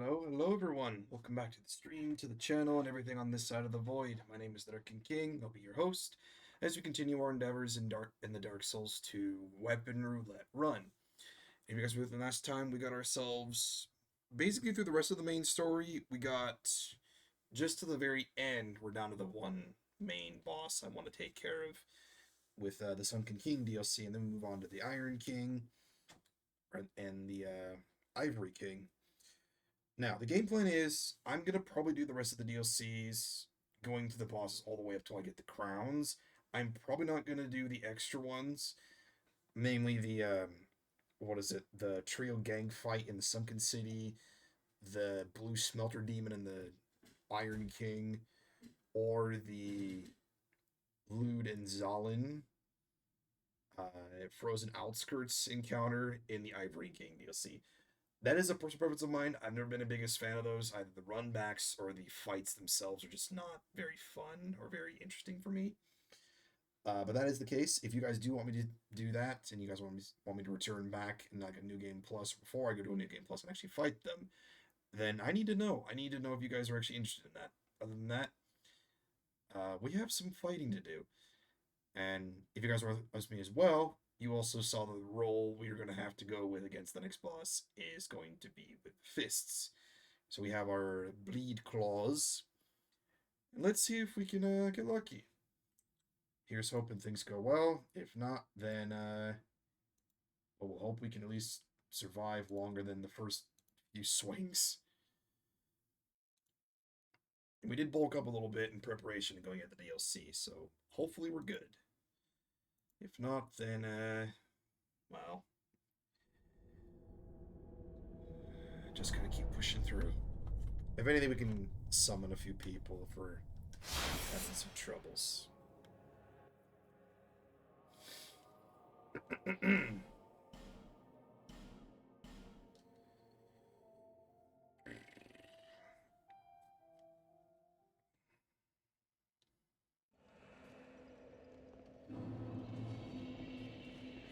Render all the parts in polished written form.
Hello everyone. Welcome back to the stream, to the channel, and everything on this side of the void. My name is the Dark King. I'll be your host as we continue our endeavors in the Dark Souls 2 Weapon Roulette run. If you guys were with the last time, we got ourselves basically through the rest of the main story. We got just to the very end. We're down to the one main boss I want to take care of with the Sunken King DLC, and then we move on to the Iron King and the Ivory King. Now, the game plan is I'm going to probably do the rest of the DLCs, going to the bosses all the way up till I get the crowns. I'm probably not going to do the extra ones, namely the, what is it, the trio gang fight in the Sunken City, the Blue Smelter Demon and the Iron King, or the Lude and Zalin Frozen Outskirts encounter in the Ivory King DLC. That is a personal preference of mine. I've never been the biggest fan of those. Either the runbacks or the fights themselves are just not very fun or very interesting for me. But that is the case. If you guys do want me to do that, and you guys want me to return back in like a new game plus before I go to a new game plus and actually fight them, then I need to know. I need to know if you guys are actually interested in that. Other than that, we have some fighting to do. And if you guys are with me as well, you also saw the role we're going to have to go with against the next boss is going to be with fists. So we have our bleed claws. And let's see if we can get lucky. Here's hoping things go well. If not, then well, we'll hope we can at least survive longer than the first few swings. And we did bulk up a little bit in preparation to going at the DLC, so hopefully we're good. If not, then, well, just gotta keep pushing through. If anything, we can summon a few people if we're having some troubles.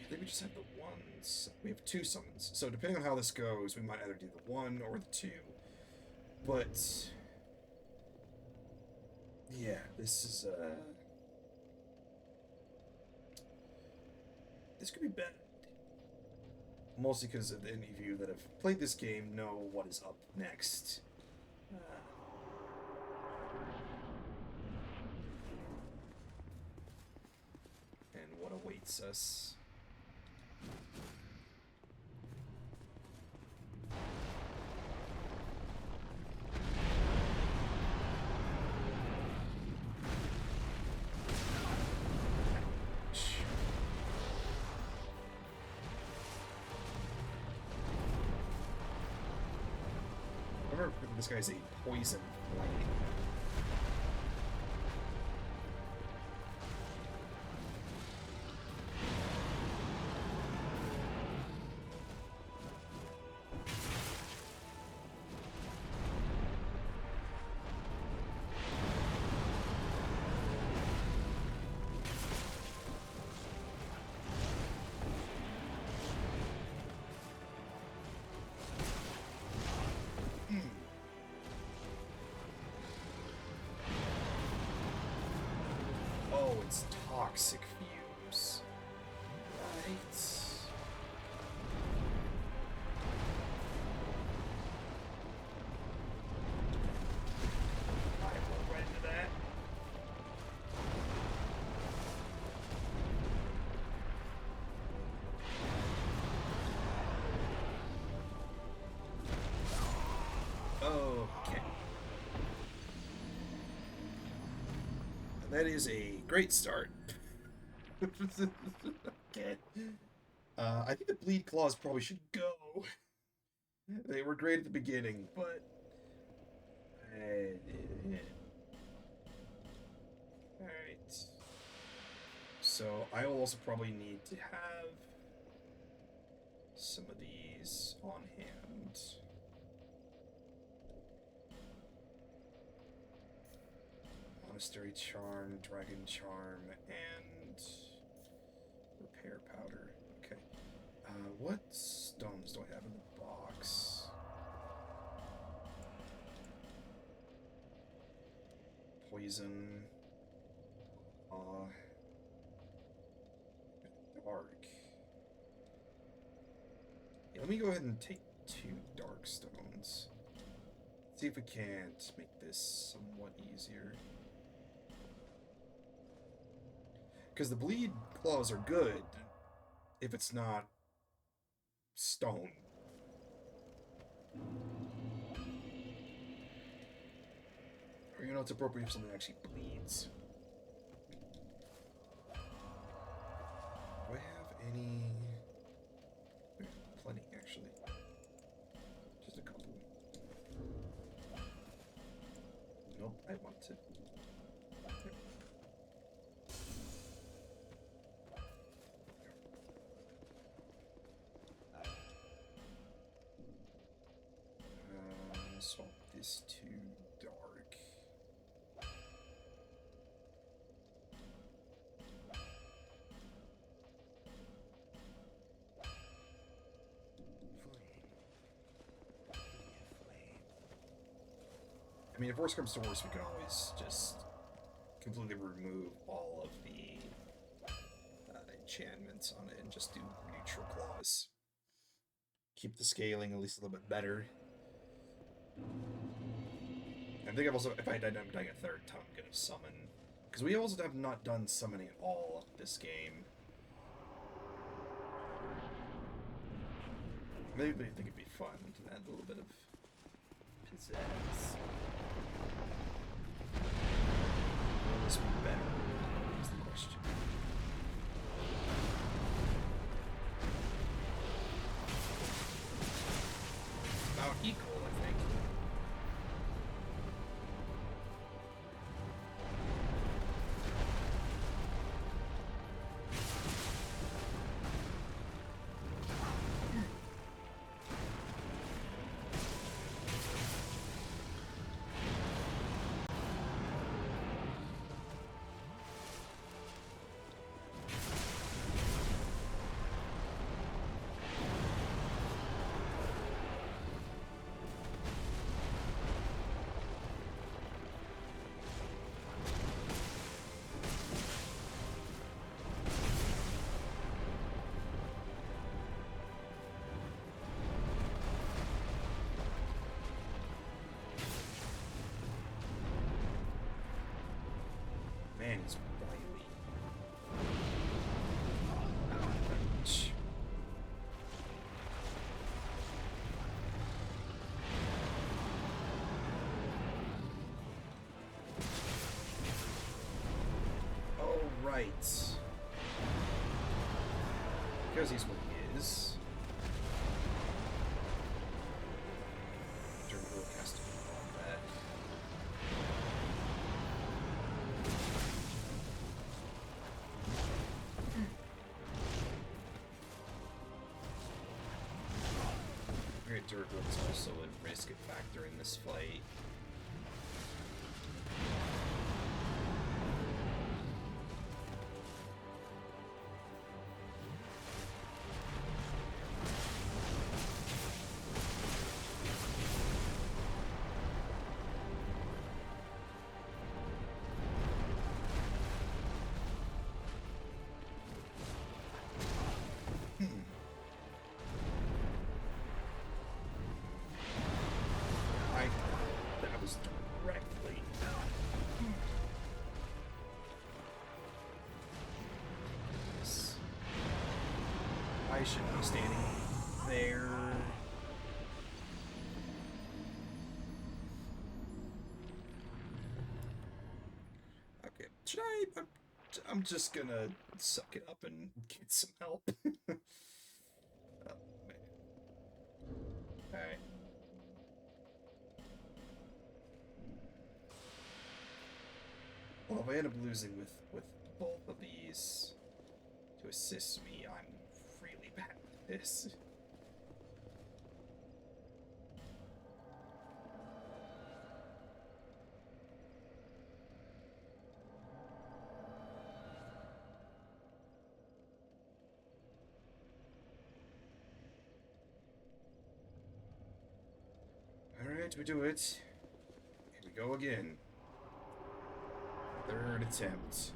I think we just have the ones. We have two summons. So depending on how this goes, we might either do the one or the two. But yeah, this could be bad. Mostly because any of you that have played this game know what is up next. And what awaits us. This guy's a poison lightning. Oh, it's toxic fumes. Right. I will right into that. Okay. That is a great start. Okay. I think the bleed claws probably should go. They were great at the beginning, but alright. So I will also probably need to have some of these on hand. Monastery Charm, Dragon Charm, and Repair Powder. Okay. What stones do I have in the box? poison. Dark. Yeah, let me go ahead and take 2 dark stones. See if we can't make this somewhat easier. Because the bleed claws are good if it's not stone. Or, you know, it's appropriate if something actually bleeds. Do I have any? Plenty, actually. Just a couple. Nope, I want to. Swap this to dark. I mean, if worse comes to worse, we can always just completely remove all of the enchantments on it and just do neutral claws. Keep the scaling at least a little bit better. I think I've also, if I die, I'm dying a third time, I'm gonna summon. Because we also have not done summoning at all this game. Maybe I think it'd be fun to add a little bit of pizzazz. Will this be better? Is the question. About equal, I think. Man, he's wily. Ouch. Oh, right. Because he's what he is. Turn broadcasting on that. Great durable is also a risk factor in this fight. That was directly. Yes. I should be standing there. Okay, should I'm just gonna suck it up and get some help. Oh, man. Alright. Well, if I end up losing with both of these to assist me, I'm really bad at this. Alright, we do it. Here we go again. Third attempt.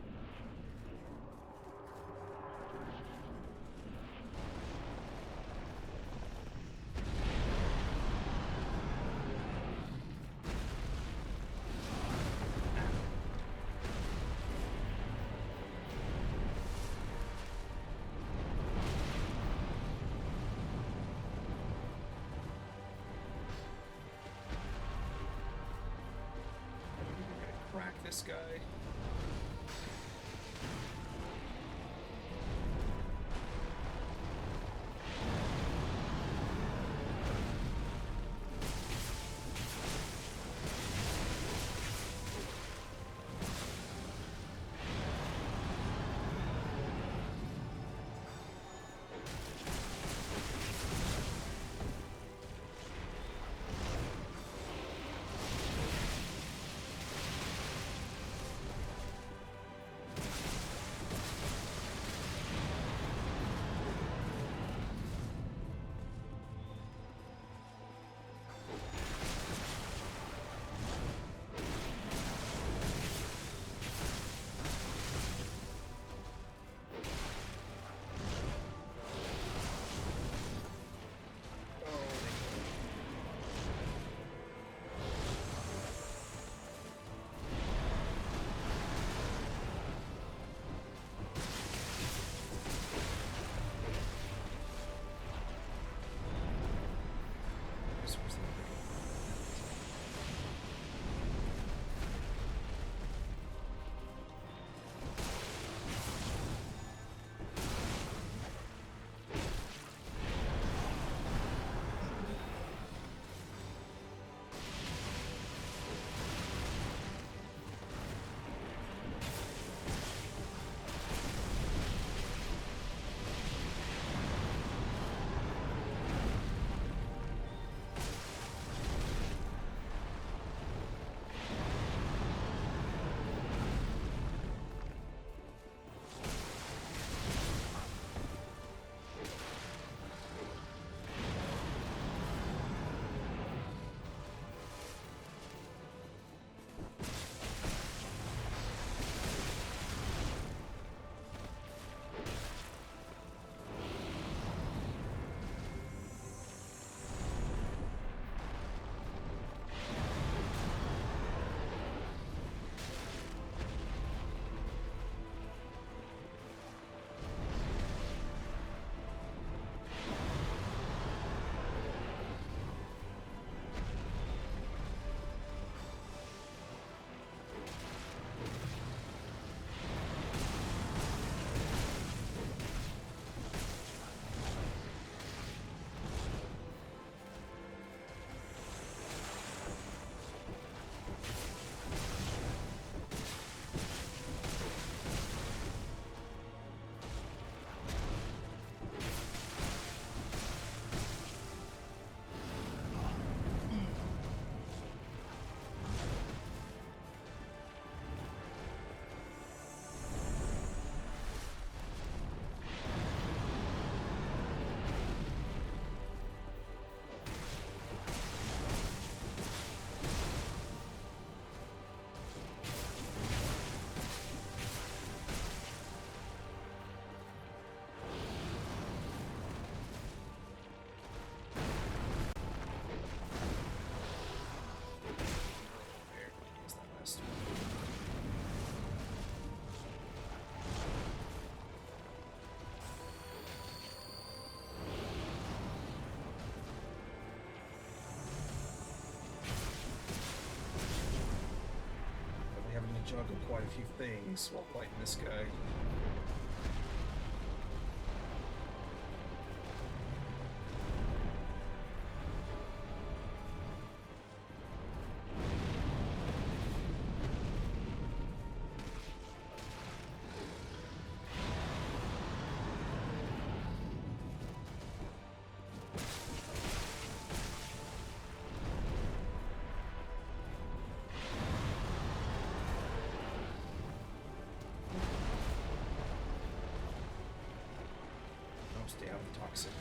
Crack this guy. Juggle quite a few things while fighting this guy. Stay out of the toxic.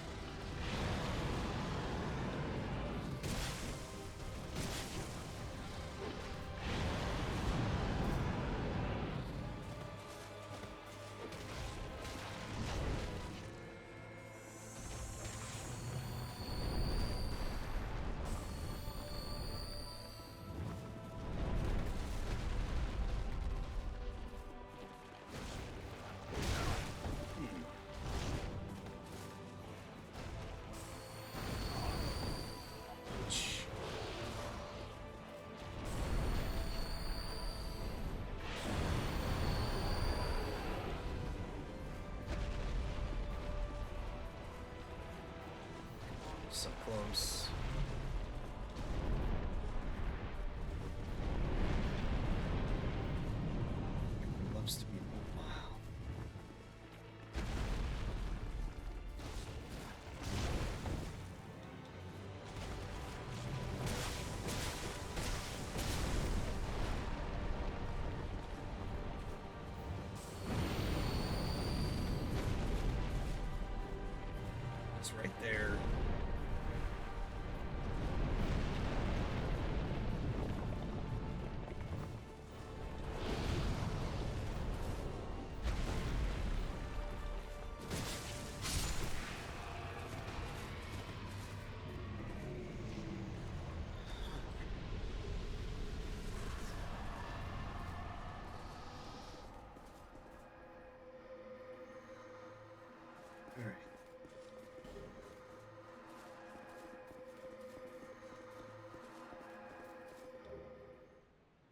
this up close. It loves to be wow. It's right there. All right.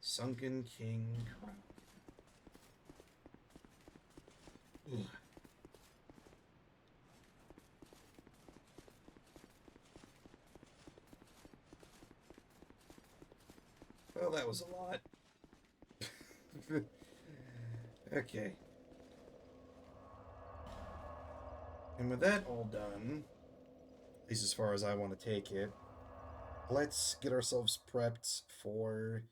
Sunken King Crown. Ugh. Well, that was a lot. Okay. And with that all done, at least as far as I want to take it, let's get ourselves prepped for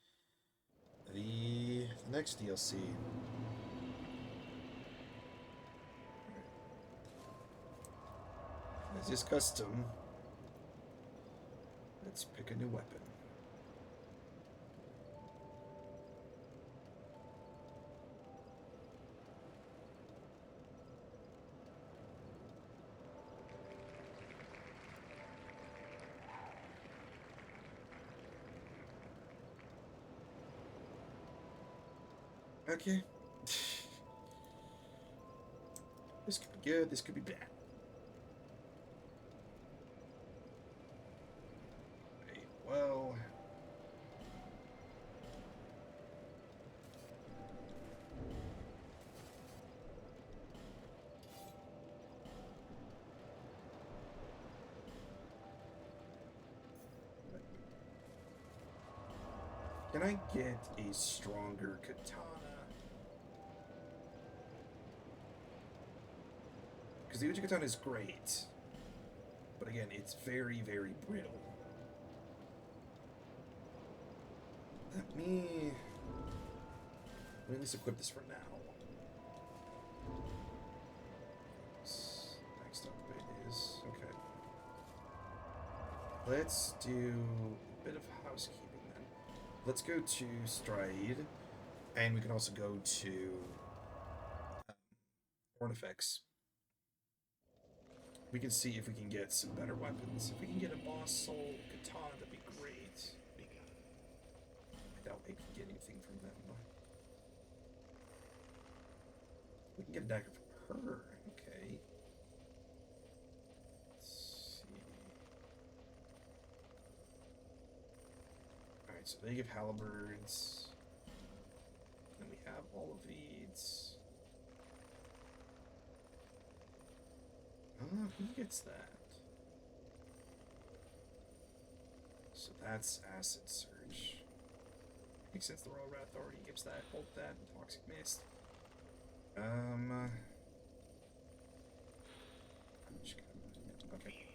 the next DLC. As is custom, let's pick a new weapon. Okay. This could be good, this could be bad. Right, well. Can I get a stronger katana? Because the Uchi katana is great, but again, it's very, very brittle. Let me at least equip this for now. Next up it is okay. Let's do a bit of housekeeping then. Let's go to Stride, and we can also go to Ornifex. We can see if we can get some better weapons. If we can get a boss soul katana, that'd be great. I doubt we can get anything from them. We can get a dagger from her. Okay. Let's see. Alright, so they give halberds. Then we have all of these. Who gets that? So that's Acid Surge. Makes sense, the Royal Rat Authority gives that, hold that, and Toxic Mist. Okay.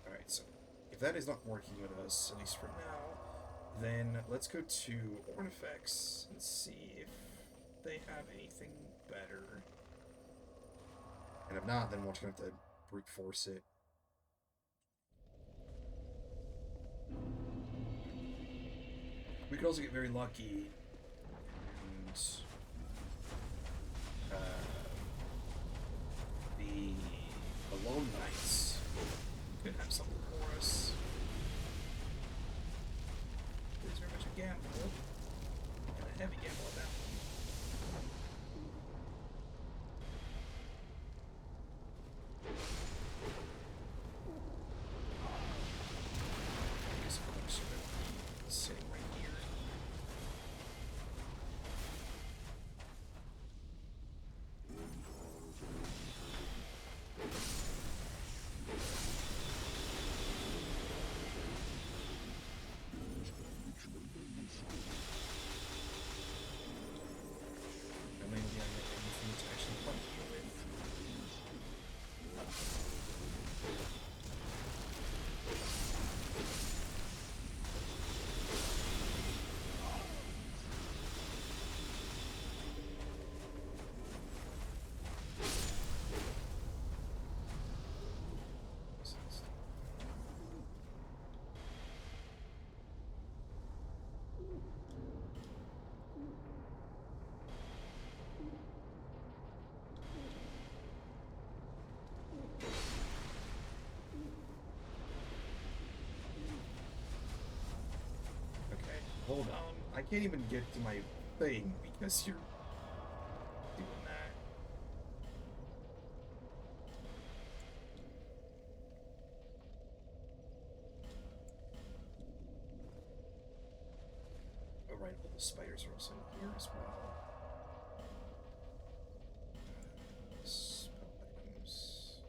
Alright, so if that is not working with us, at least for now, then let's go to Ornifex and see if they have anything better. And if not, then we'll just have to brute force it. We could also get very lucky and the Alonne Knights could have something for us. It is very much a gamble, and a heavy gamble at that one. Hold on. I can't even get to my thing because you're doing that. Oh, right. All the spiders are also in here as well. Spell items.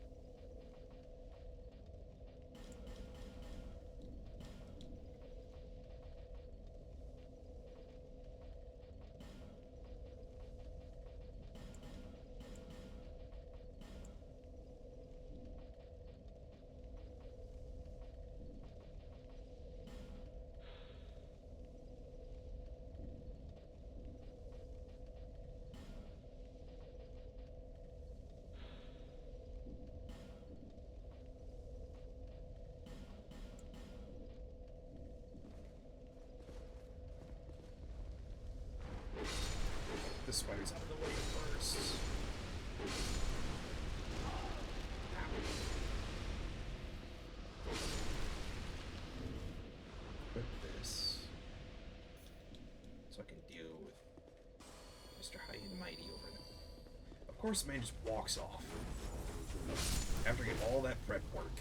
The spider's out of the way first. Put this so I can deal with Mr. High and Mighty over there. Of course, the man just walks off after getting all that prep work.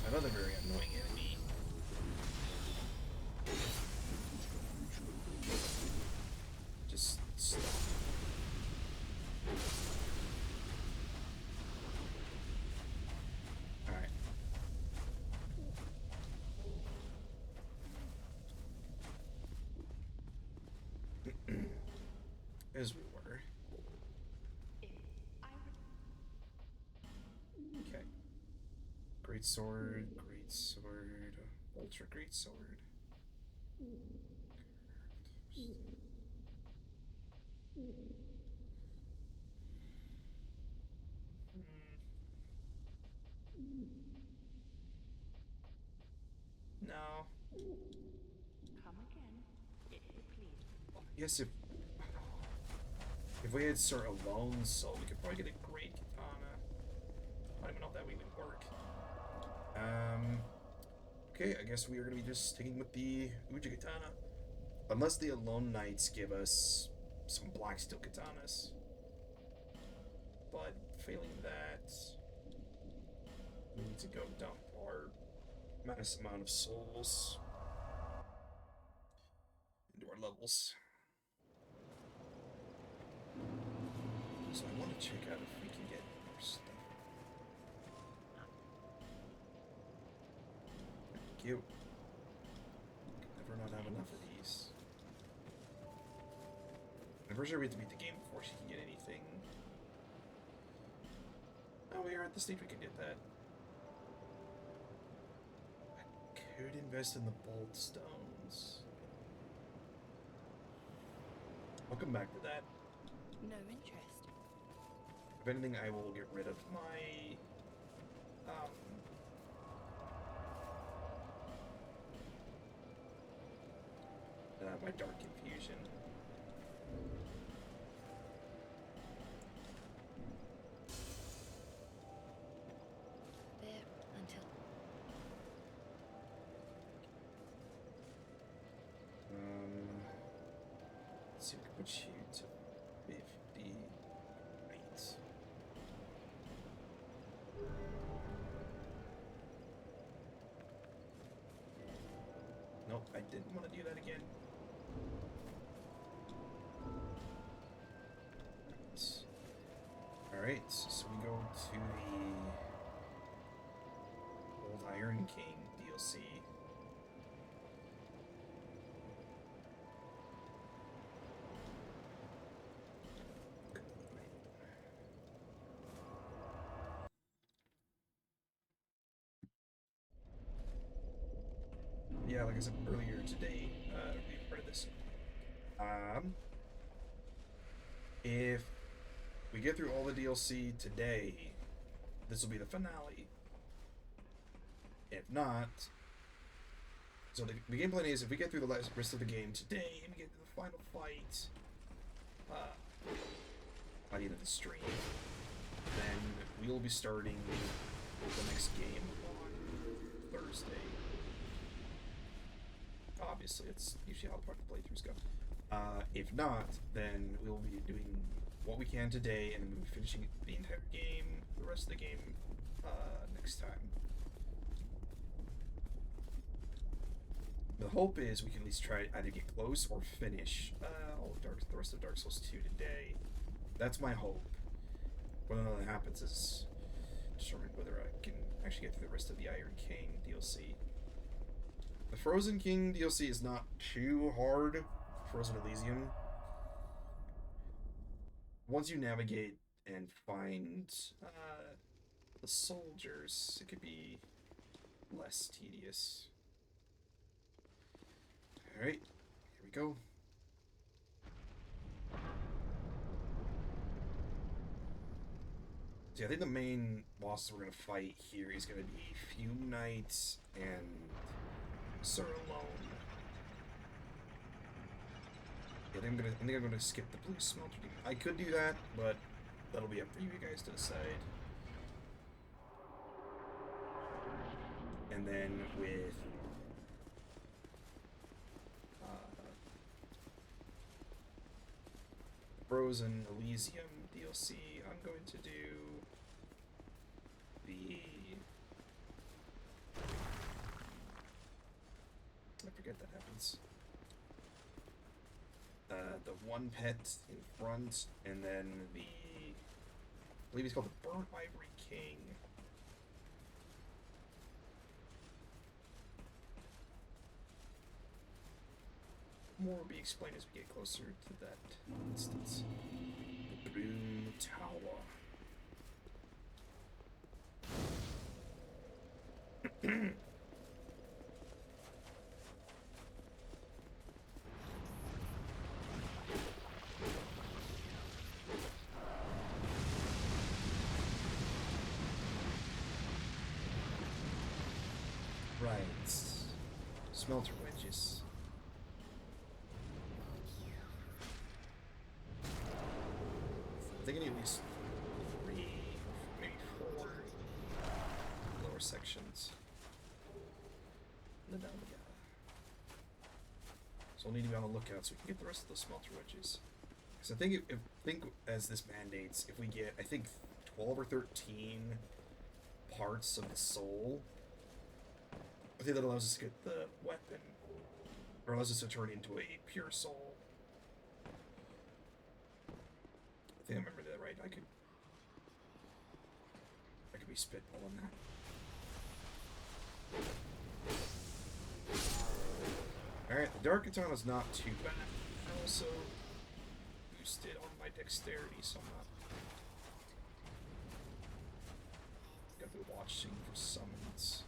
Another very annoying enemy. Just stop. Alright. As we were. Okay. Great sword, ultra great sword. No. Come again, if you please. I guess if we had Sir Alonne's soul, we could probably get a great katana. I don't even know if that would even work. Okay, I guess we are going to be just sticking with the Uji katana. Unless the Alonne Knights give us some black steel katanas. But failing that, we need to go dump our mass amount of souls into our levels. So I want to check out if we can get more stuff. Thank you. Can never not have enough of these. I'm pretty sure we have to beat the game before she can get anything. Oh, we are at the stage we can get that. I could invest in the bolt stones. I'll come back to that. No interest. If anything, I will get rid of my my dark infusion. There until. Let's see, we can put you to 50. Right. Nope, I didn't want to do that again. Alright, so we go to the Old Iron King DLC. Yeah, like I said earlier today, we've heard of this. If we get through all the DLC today, this will be the finale. If not, So the game plan is, if we get through the rest of the game today and we get to the final fight by the end of the stream, then we will be starting the next game on Thursday. Obviously, it's usually how part of the playthroughs go. If not, then we'll be doing what we can today, and we'll be finishing the entire game, the rest of the game, next time. The hope is we can at least try to either get close or finish the rest of Dark Souls 2 today. That's my hope. Whether or not that happens is determined whether I can actually get through the rest of the Iron King DLC. The Frozen King DLC is not too hard. Frozen Elysium. Once you navigate and find the soldiers, it could be less tedious. Alright, here we go. See, I think the main bosses we're going to fight here is going to be Fume Knights and Sir Alonne. Yeah, I think I'm going to skip the blue smelter. I could do that, but that'll be up for you guys to decide. And then with Frozen Elysium DLC, I'm going to do I forget that happens. The one pet in front, and then I believe he's called the Burnt Ivory King. More will be explained as we get closer to that instance. The Broom Tower. Right. Smelter wedges. I think I need at least 3, maybe 4 lower sections. And then down we go. So we'll need to be on the lookout so we can get the rest of the smelter wedges. Because I think as this mandates, if we get, I think 12 or 13 parts of the soul, I think that allows us to get the weapon, or allows us to turn into a pure soul. I think I remember that right. I could be spitballing that. Alright, the Dark Katana's not too bad. I also boosted on my dexterity, so I'm not... Got to watching for summons.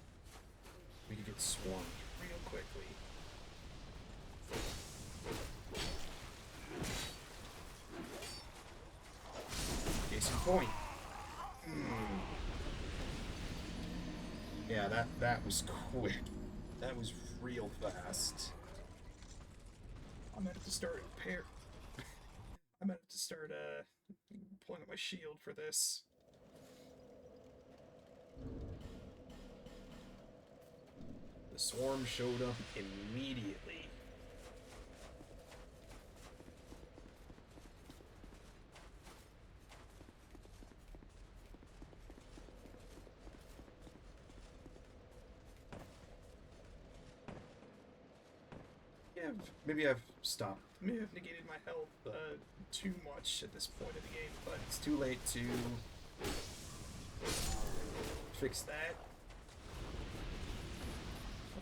We could get swarmed real quickly. Case in point. Yeah, that was quick. That was real fast. I'm gonna have to start I'm gonna have to start pulling up my shield for this. The swarm showed up immediately. Yeah, maybe I've stopped. Maybe I've negated my health too much at this point of the game, but it's too late to fix that.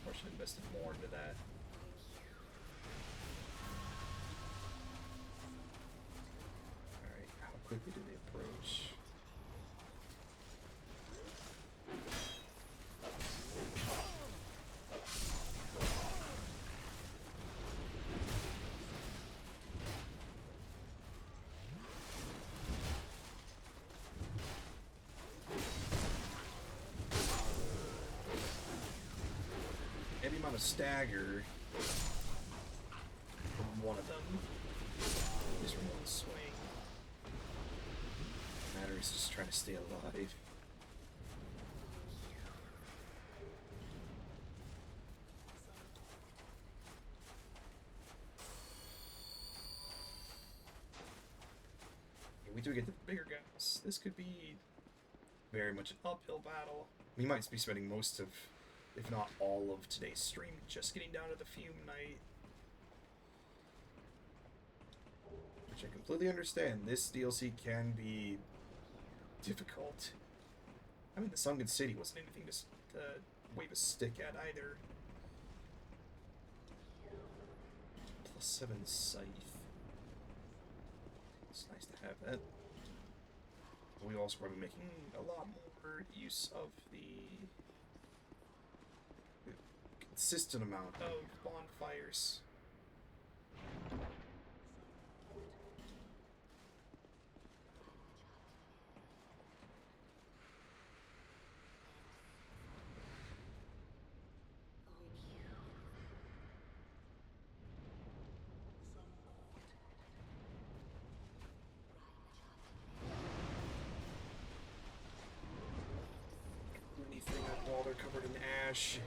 I should have invested more into that. Alright, how quickly do they approach? amount of stagger from one of them. Just from one swing. Matter is just trying to stay alive. We do get the bigger guys. This could be very much an uphill battle. We might be spending most of, if not all of today's stream just getting down to the Fume night. Which I completely understand. This DLC can be difficult. I mean, the Sunken City wasn't anything to wave a stick at either. +7 Scythe. It's nice to have that. We also will be making a lot more use of the consistent amount of bonfires. Anything that wall, they're covered in ash.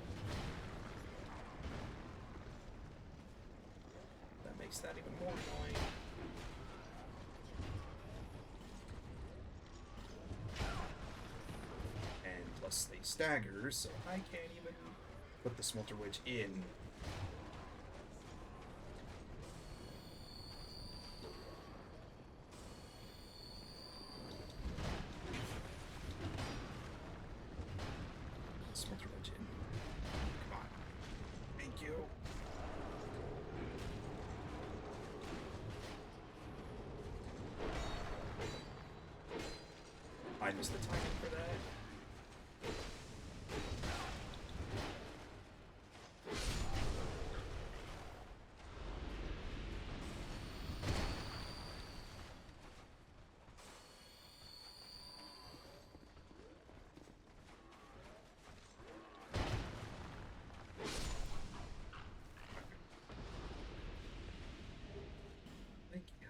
That makes that even more annoying. And plus they stagger, so I can't even put the Smelter Wedge in. Smelter Wedge in. Come on. Thank you. I missed the timing for that. Thank you.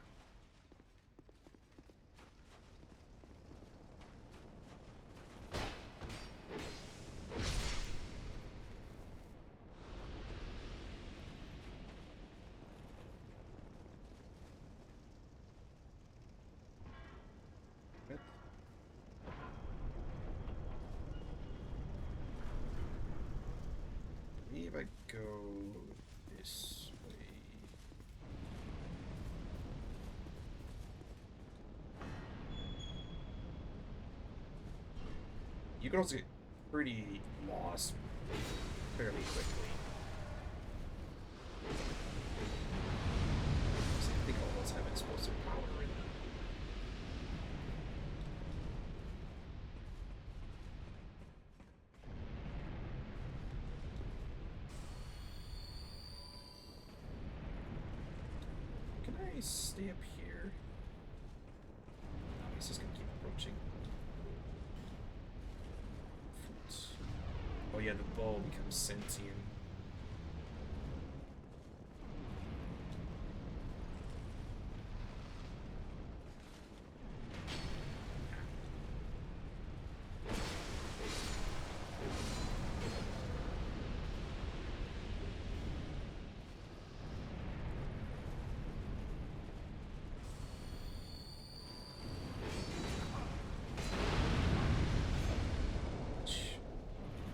Good. I believe I go this way. You can also get pretty lost fairly quickly. I think all those have explosive power in them. Can I stay up here? No, he's just gonna keep approaching. Oh yeah, the bow becomes sentient.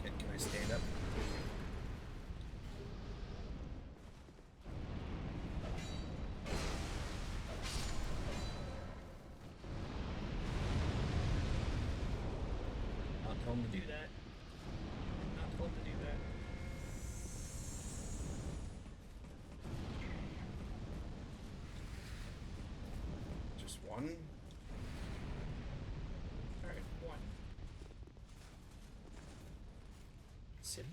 Can I stand up? Not tell him to do that. Not tell him to do that. Just one? Alright, one. Sit.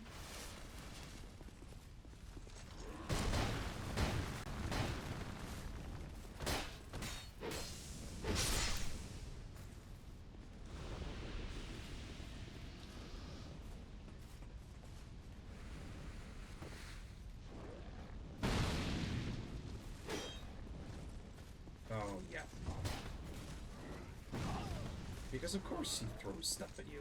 Because of course he throws stuff at you.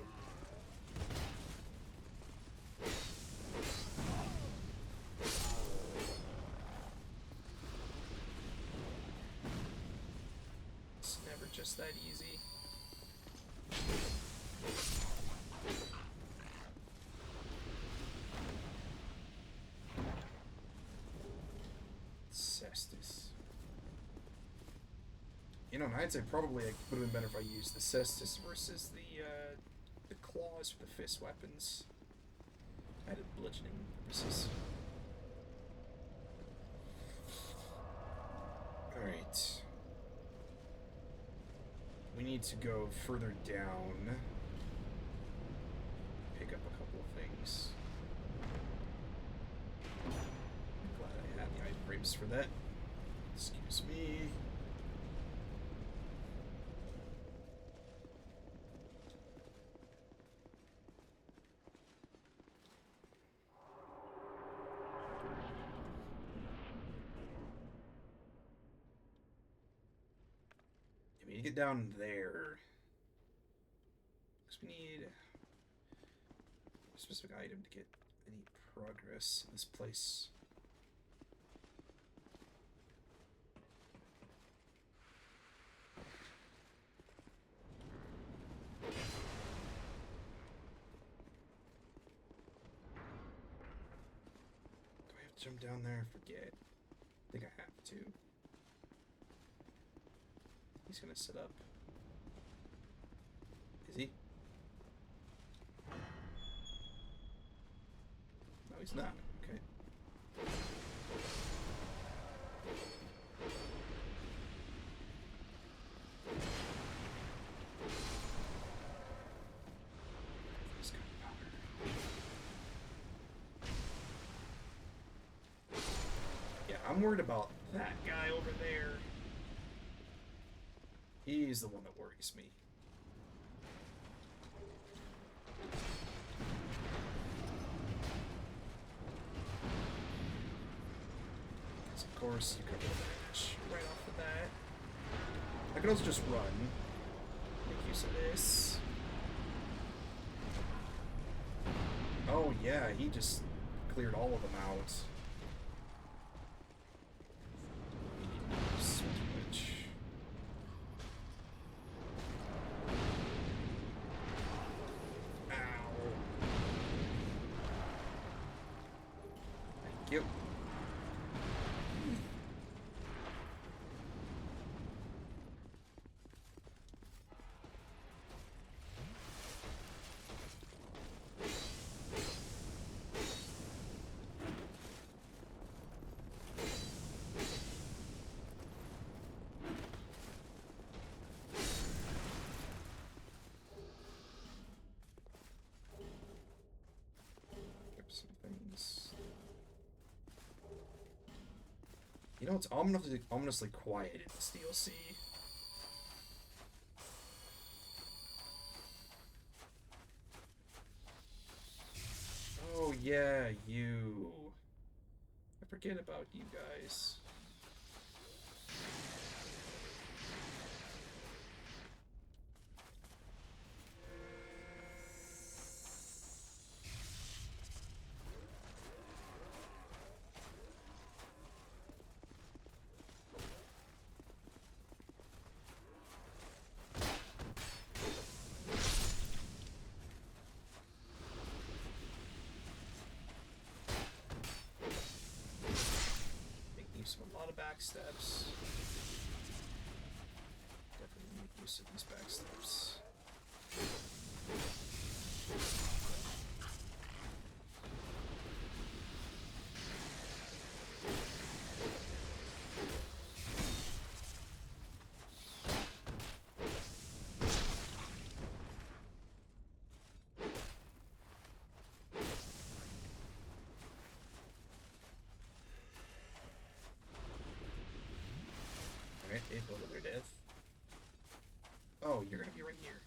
It's never just that easy. Cestus. You know, and I'd say probably it would have been better if I used the Cestus versus the claws for the fist weapons. Added bludgeoning purposes. Alright. We need to go further down. Pick up a couple of things. I'm glad I had the item grapes for that. Excuse me. We need to get down there. Because we need a specific item to get any progress in this place. Do I have to jump down there? Forget. I think I have to. He's gonna sit up. Is he? No, he's not. Okay. This kind of power. Yeah, I'm worried about that guy over there. He's the one that worries me. So of course, you cover the damage right off the bat. I could also just run. Make use of this. Oh yeah, he just cleared all of them out. Switch. Yep. Grab some things. You know, it's ominously quiet in this DLC. Oh yeah, you. I forget about you guys. A lot of backstabs. Definitely make use of these backstabs. Alright, they blow to their death. Oh, you're gonna be right here.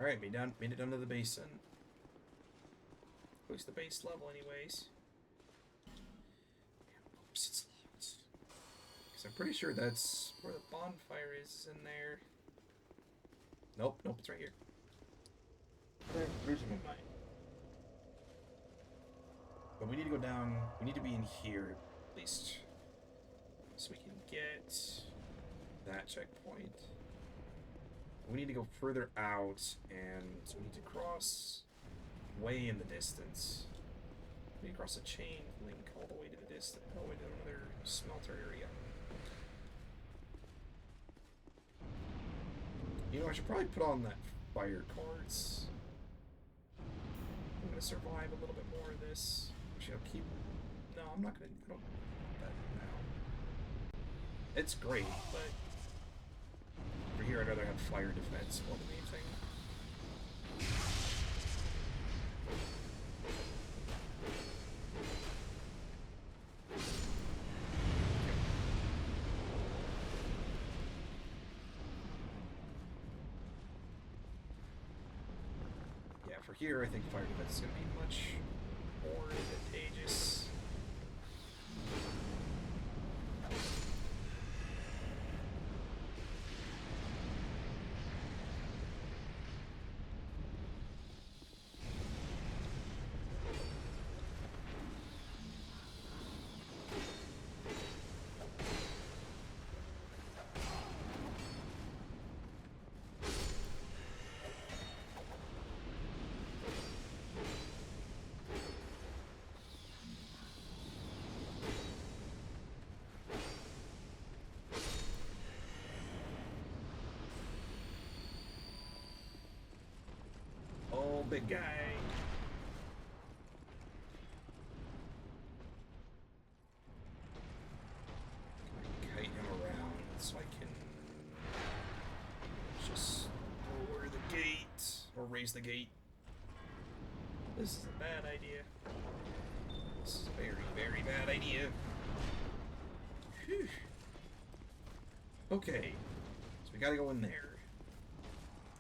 Alright, made it down to the basin. At least the base level anyways. Oops, it's locked. Because I'm pretty sure that's where the bonfire is in there. Nope, it's right here. I'm losing my mind. But we need to go down, we need to be in here at least. So we can get that checkpoint. We need to go further out, and we need to cross way in the distance. We need to cross a chain link all the way to the distance, all the way to another smelter area. You know, I should probably put on that fire cards. I'm gonna survive a little bit more of this. Actually, I'll keep. No, I'm not gonna. I don't want that now. It's great, but for here, I'd rather have fire defense more than anything. Yeah, for here, I think fire defense is going to be much more advantageous. Oh, big guy. Kite him around so I can just lower the gate or raise the gate. This is a bad idea. This is a very, very bad idea. Whew. Okay, so we gotta go in there.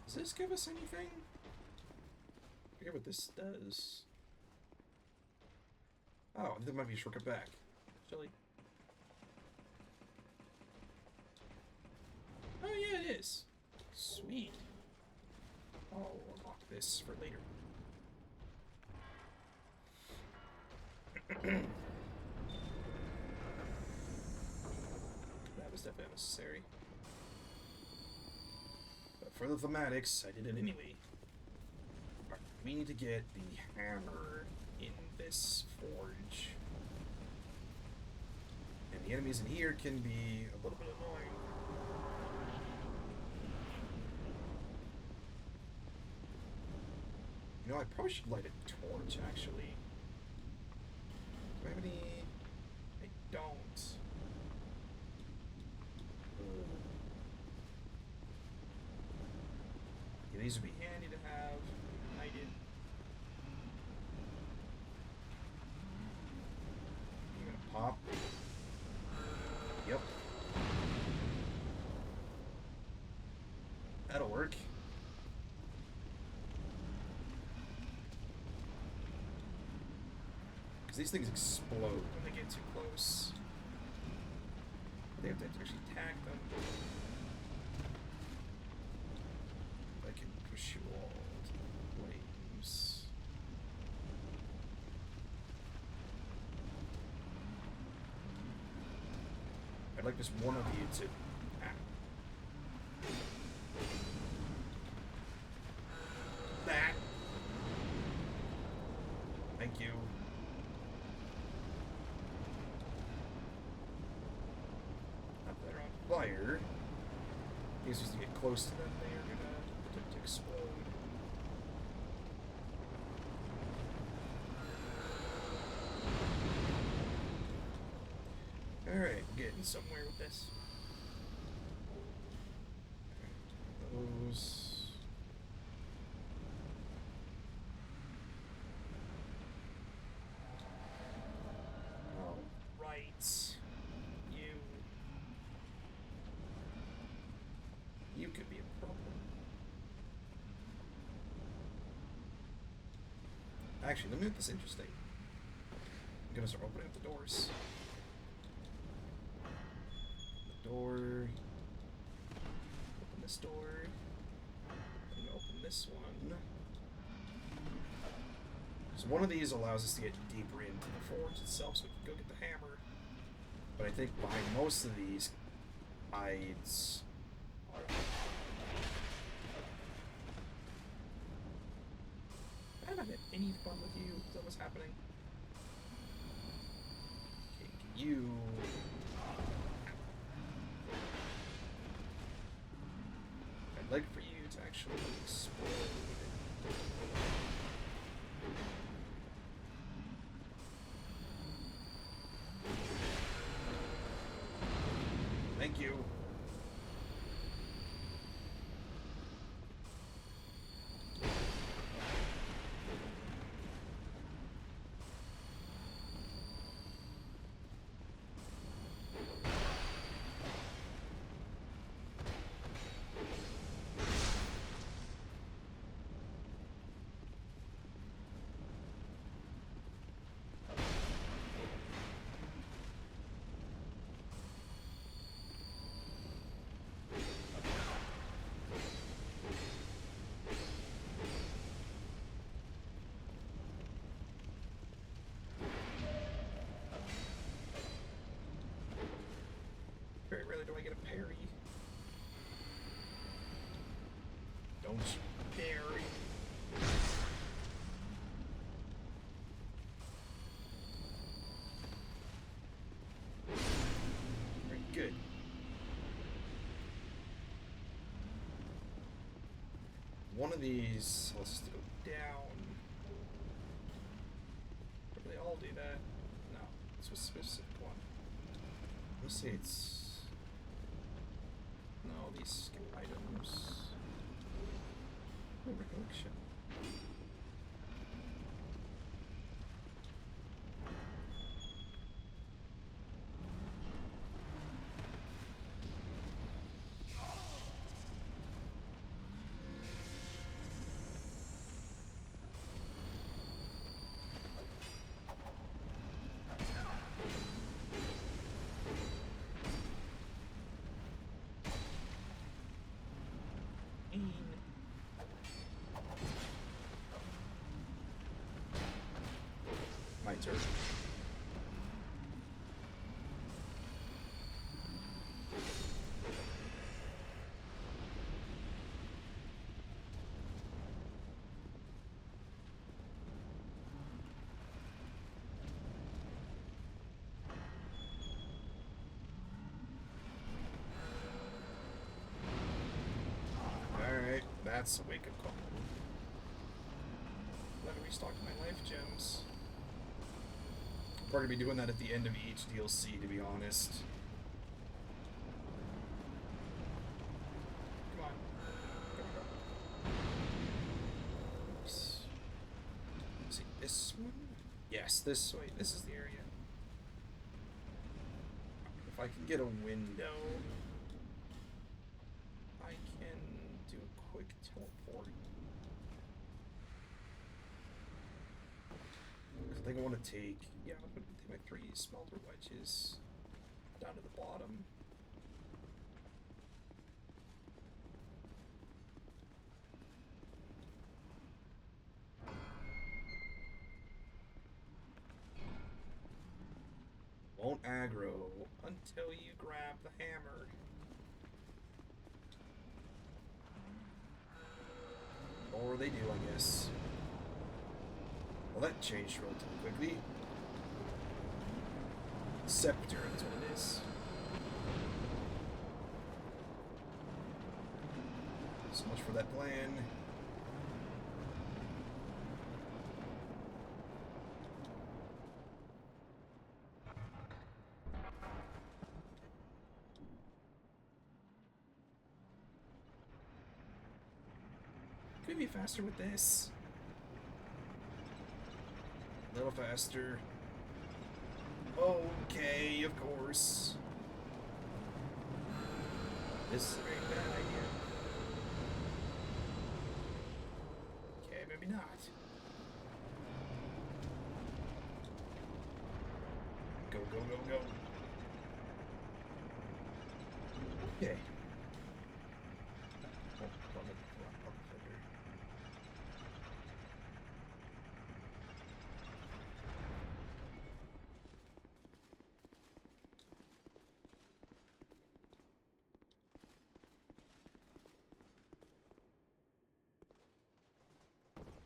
Does this give us anything? I forget what this does. Oh, there might be a shortcut back. Actually. Oh yeah, it is. Sweet. I'll unlock this for later. That was definitely unnecessary. But for the thematics, I did it anyway. Right, we need to get the hammer in this forge. And the enemies in here can be a little bit annoying. You know, I probably should light a torch, actually. Do I have any? I don't. Yeah, these would be handy to have. I did. You gonna pop? Yep. That'll work. These things explode when they get too close. They have to actually tag them. I can push you all to the flames. I'd like just one of you to. That. Thank you. Fire. I guess just to get close to them, they are gonna attempt to explode. Alright, we're getting somewhere with this. Those. Alright. You could be a problem. Actually, let me make this interesting. I'm gonna start opening up the doors. The door. Open this door. I'm gonna open this one. So one of these allows us to get deeper into the forge itself, so we can go get the hammer. But I think behind most of these hides. I haven't had any fun with you. Is that what's happening? Okay, you. I'd like for you to actually explode. Thank you. Very rarely do I get a parry. Don't you parry. Very good. One of these let's go down. Do they all do that? No, it's a specific one. Let's see, it's. No, these skip items. No recollection. My turn. Alright, that's a wake-up call. Let me restock my life gems. I'm probably gonna be doing that at the end of each DLC, to be honest. Come on. There we go. Oops. See, this one? Yes, this way. This is the area. If I can get a window, I can do a quick teleport. I think I want to take, yeah, I'm going to take my 3 smelter wedges down to the bottom. Won't aggro until you grab the hammer. Or they do, I guess. Well, that changed relatively quickly. Scepter, that's what it is. So much for that plan. Could we be faster with this? A little faster. Okay, of course. This is a very bad idea. Okay, maybe not. Go, go, go. Okay.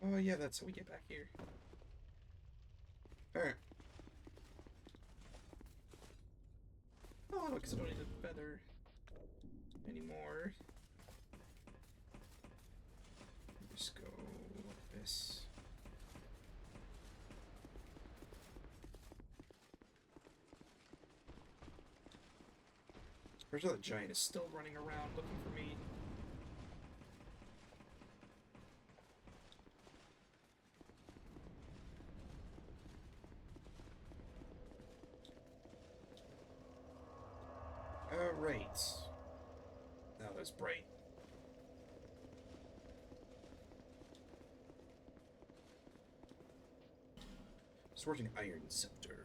Oh, oh yeah, that's how we get back here. Alright. Oh, no, because I don't need a feather anymore. Just go like this. Pretty sure the giant is still running around looking for me. Alright. Now that's bright. Sorting iron scepter.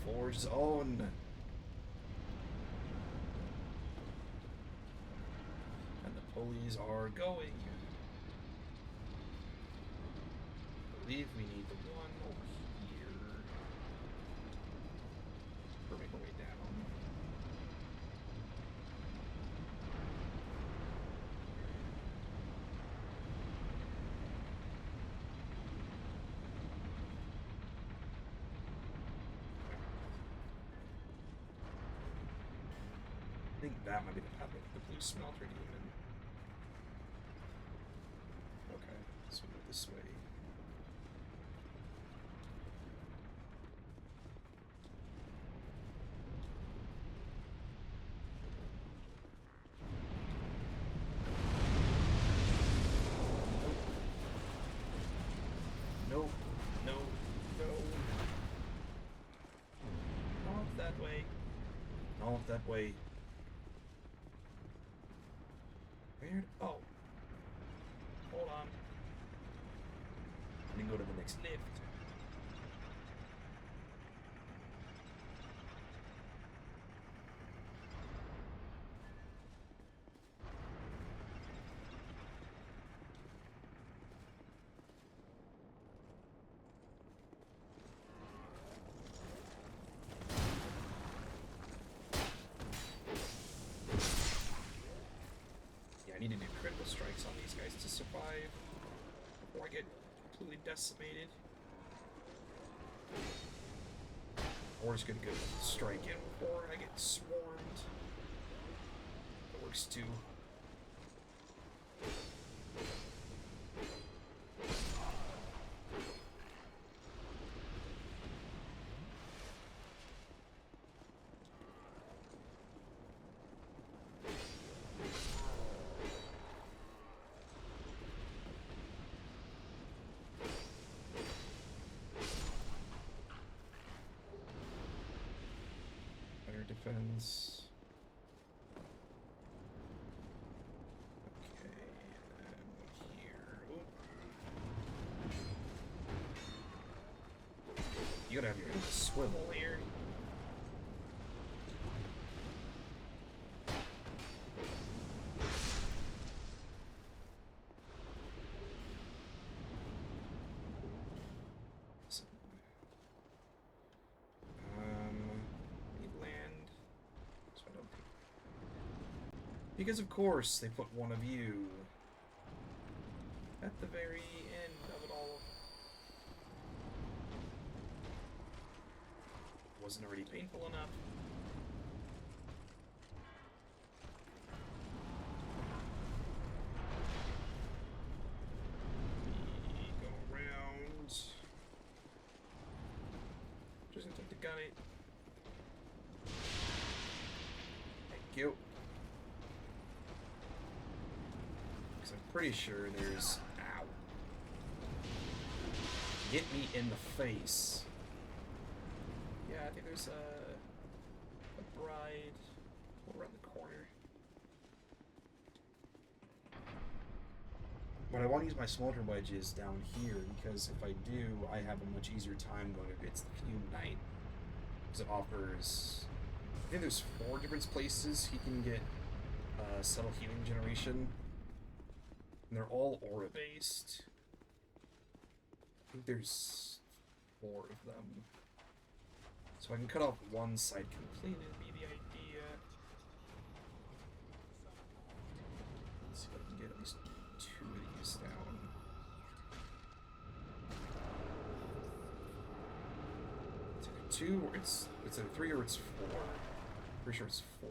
Forge on. And the pulleys are going. I believe we need the one over here. Or make our way down. I think that might be the path of the blue smelter demon. Okay, so we go this way. No, no, no. Not that way. Not that way. Weird. Oh. Hold on. And then go to the next lift. I need to do critical strikes on these guys to survive before I get completely decimated. Or just gonna go strike in before I get swarmed. That works too. Defense. Okay, and here. Ooh. You gotta have your swivel here. Because of course they put one of you at the very end of it all. Wasn't already painful enough. We go around. Just gonna take the gunny. Thank you. Pretty sure there's... Ow. Get me in the face. Yeah, I think there's a bride around the corner. But I want to use my smelter wedges down here, because if I do, I have a much easier time going against the Fume Knight. Because it offers... I think there's 4 different places he can get subtle healing generation. And they're all aura-based. I think there's 4 of them. So I can cut off one side completely would be the idea. Let's see if I can get at least 2 of these down. It's either 2 or it's either 3 or it's 4. Pretty sure it's 4.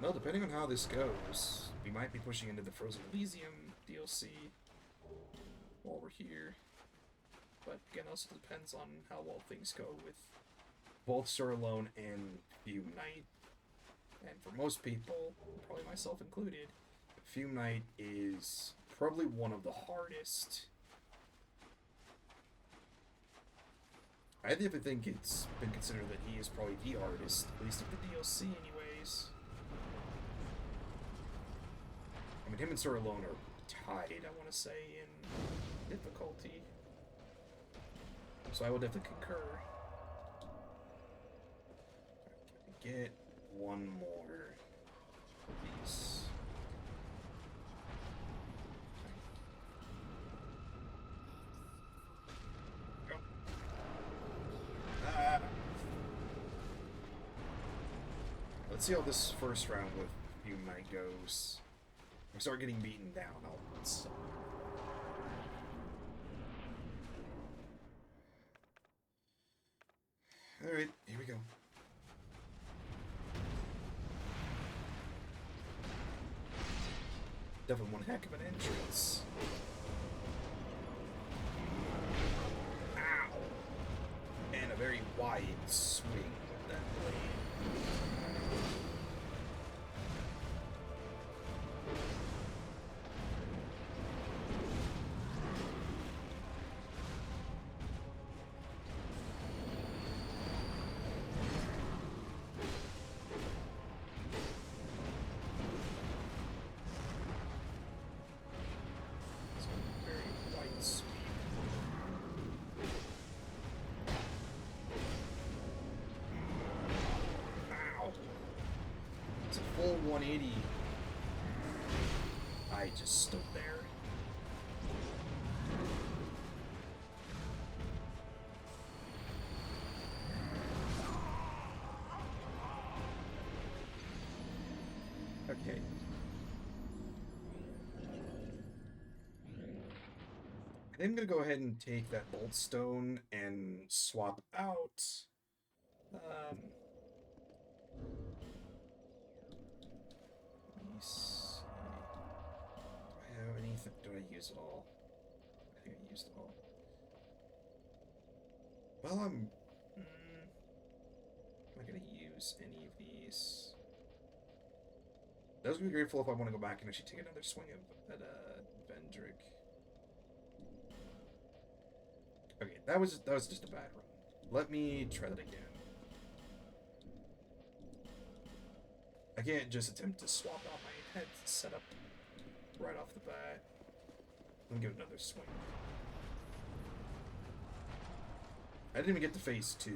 Well, depending on how this goes, we might be pushing into the Frozen Elysium DLC while we're here. But again, also depends on how well things go with both Sir Alone and Fume Knight. And for most people, probably myself included, Fume Knight is probably one of the hardest. I definitely think it's been considered that he is probably the hardest, at least of the DLC anyways. I mean, him and Sir Alone are tied, I want to say, in difficulty. So I will definitely concur. Can I get one more of these? Go. Ah. Let's see how this first round with Fume Knight goes. If I start getting beaten down, I'll stop. Alright, here we go. Definitely one heck of an entrance. Ow! And a very wide swing with that blade. Full 180. I just stood there. Okay. I think I'm gonna go ahead and take that bolt stone and swap out see. Do I have anything? Do I use it all? I think I used it all. Well, I'm not gonna use any of these. That would be grateful if I want to go back and actually take another swing at Vendrick. Okay, that was just a bad run. Let me try that again. I can't just attempt to swap out my head setup right off the bat. Let me give it another swing. I didn't even get to phase 2.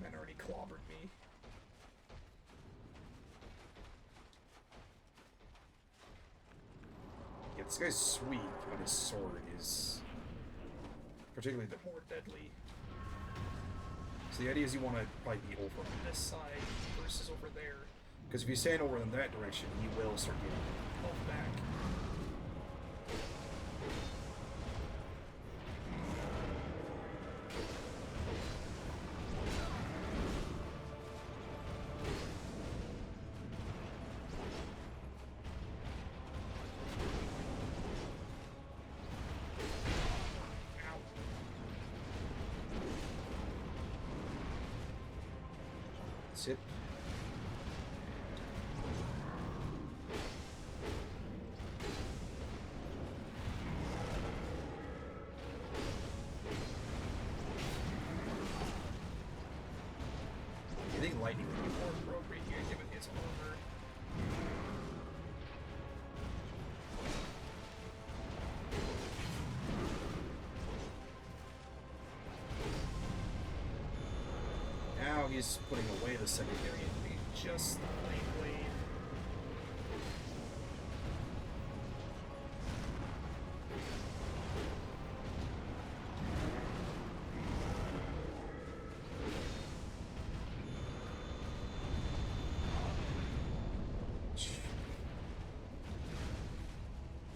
Man already clobbered me. Yeah, this guy's sweep on his sword is particularly the more deadly. So the idea is you want to probably be over on this side versus over there. Because if you stand over in that direction, you will start getting health back. Sit. lightning would be more appropriate here given his armor. Now he's putting away the secondary enemy, just the flame blade.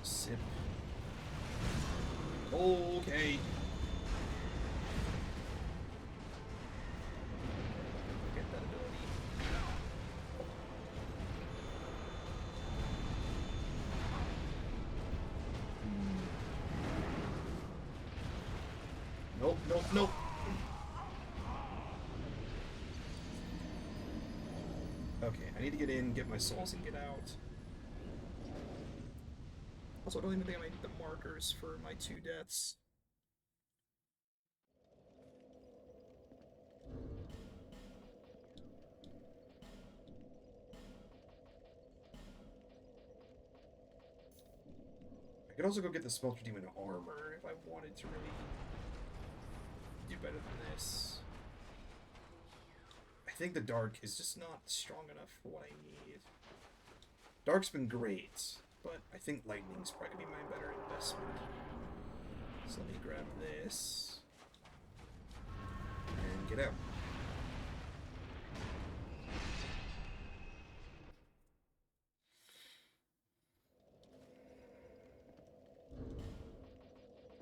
Sip. Okay. Get that ability. Nope, nope, nope. Okay, I need to get in, get my souls, and get out. Also, I don't even think I might need the markers for my 2 deaths. I could also go get the Smelter Demon armor if I wanted to really do better than this. I think the Dark is just not strong enough for what I need. Dark's been great, but I think Lightning's probably going to be my better investment. So let me grab this and get out.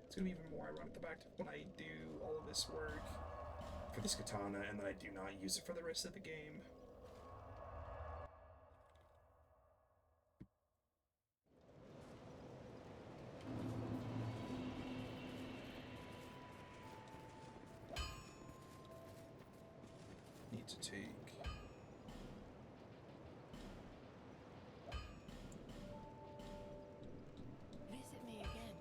It's going to be even more ironic the fact when I do all of this work for this katana and then I do not use it for the rest of the game. Need to take... Visit me again.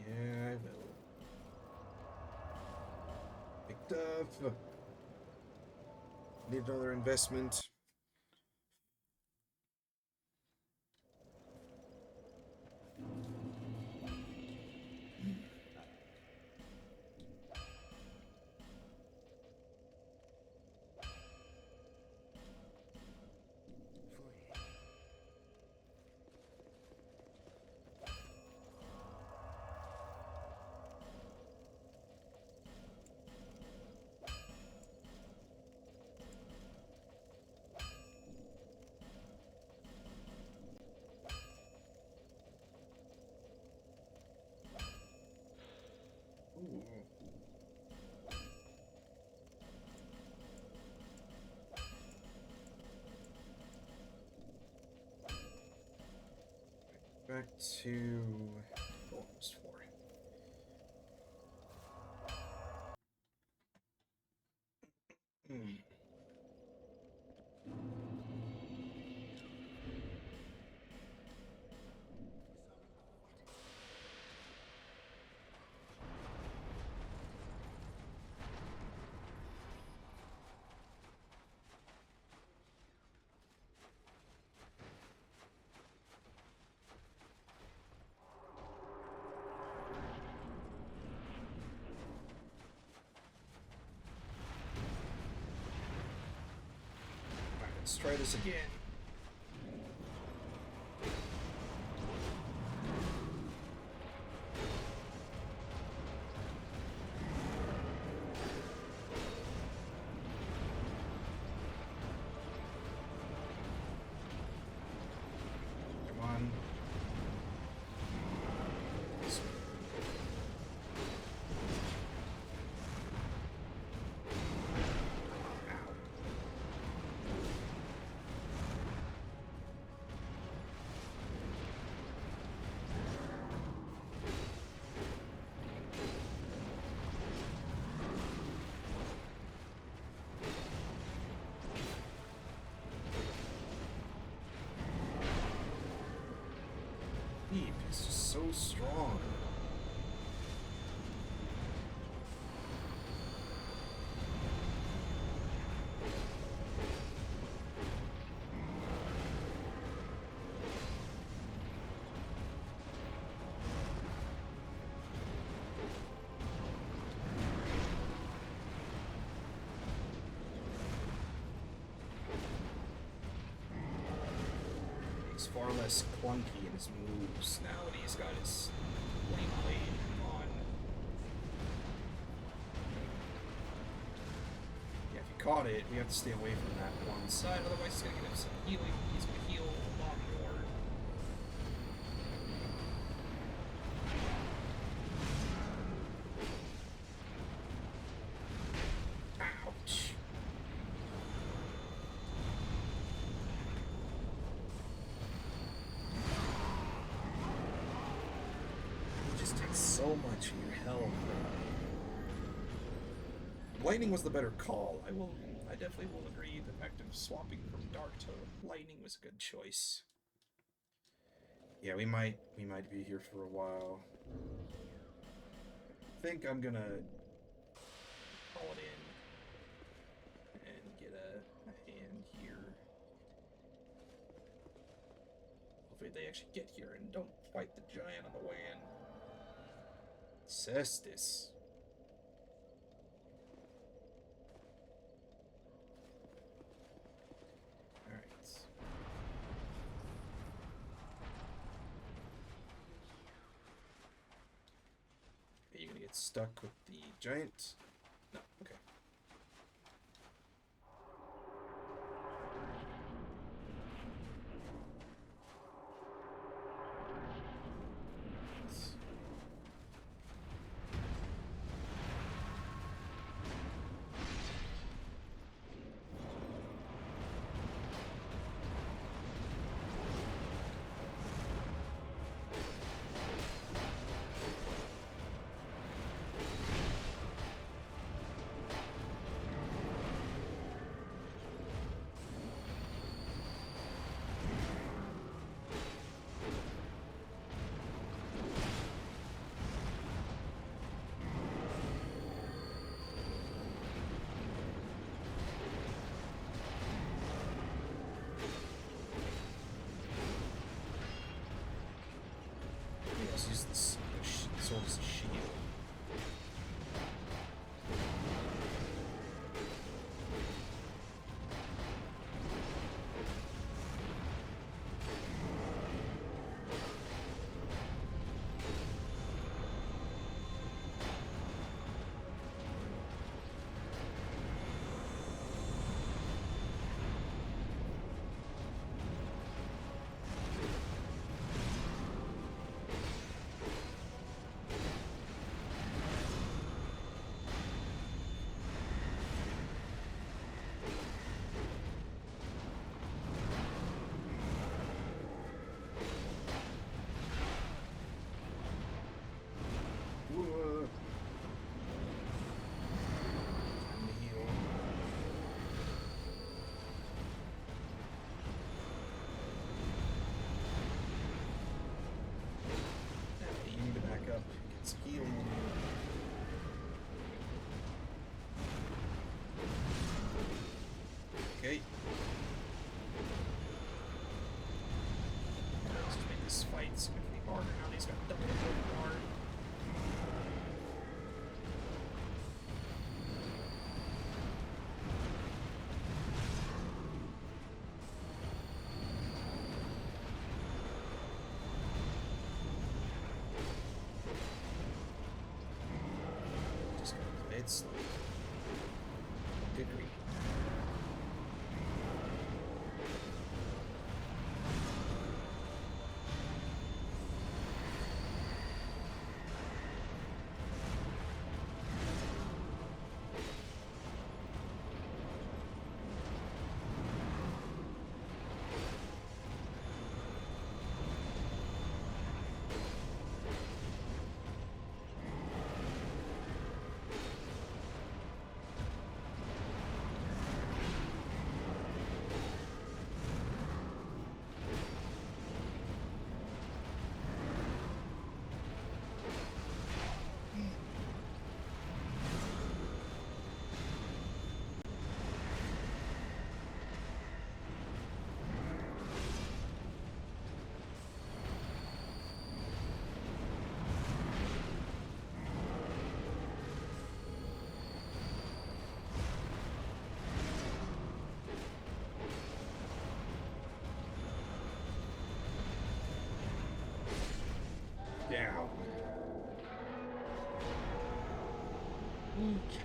Yeah, I will. Picked up. Need another investment. Ooh. Back to almost 4. Let's try this again. Come on. Deep is just so strong. He's far less clunky in his moves now that he's got his flame blade on. Yeah, if you caught it, we have to stay away from that one side, otherwise he's gonna get himself healing. He's gonna heal a lot more. Ouch. It just takes so much of your health. Lightning was the better call. I definitely will agree. The fact of swapping from dark to lightning was a good choice. Yeah, we might be here for a while. I think I'm gonna call it in and get a hand here. Hopefully they actually get here and don't fight the giant on the way in. Cestus. You're gonna get stuck with the giant? No, okay. Let's use this sword as a shield. Okay. Let's just make this fight significantly harder now that he's got double the guard. Just gonna play it slow. Good read. Okay.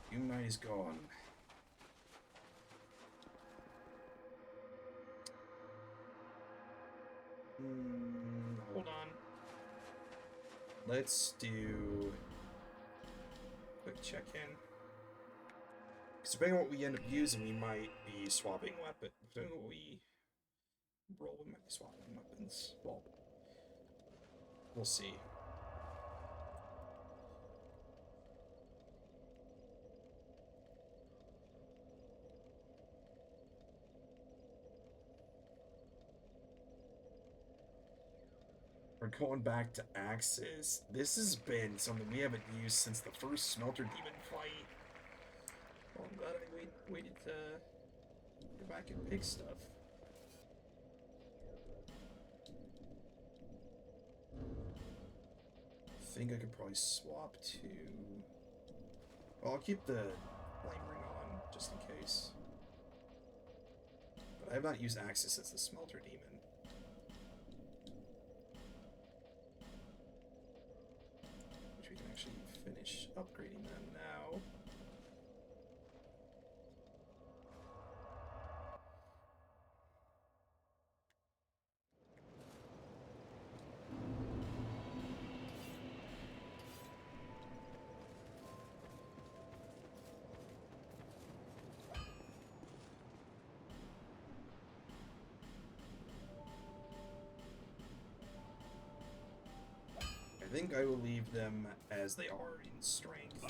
Fume Knight is gone. Hold on. Let's do a quick check-in. Because depending on what we end up using, we might be swapping weapons. Depending on what we roll, we might be swapping weapons. Well, we'll see. We're going back to axes. This has been something we haven't used since the first Smelter Demon fight. Well, I'm glad I waited to go back and pick stuff. I think I could probably swap to... Well, I'll keep the flame ring on, just in case. But I have not used axes since the Smelter Demon. We can actually finish upgrading them now. I think I will leave them as they are in strength.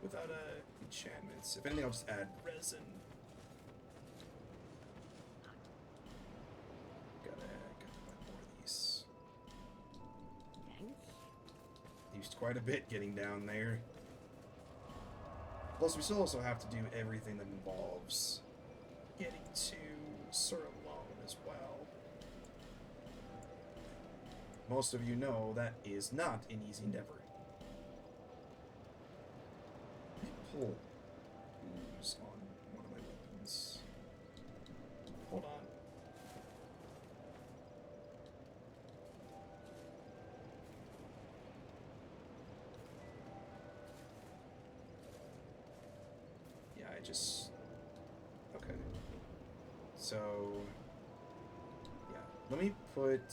Without enchantments. If anything, I'll just add resin. Gotta buy more of these. Used quite a bit getting down there. Plus, we still also have to do everything that involves getting to Sir Alonne as well. Most of you know that is not an easy endeavor. Pull ooze on one of my weapons. Hold on. Yeah, I just... Okay. So... Yeah, let me put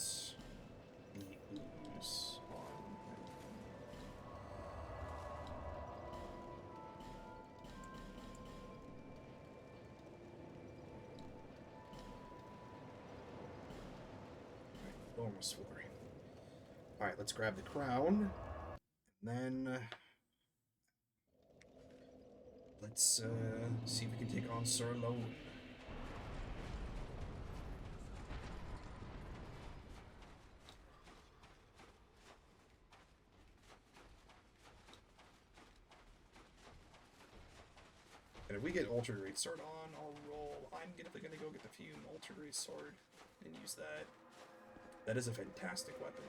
the ooze on my weapon. Almost full. Alright, let's grab the crown. And then... let's see if we can take on Sir Alonne. And if we get Ultra Great Sword on, I'll roll. I'm definitely going to go get the Fume Ultra Great Sword and use that. That is a fantastic weapon.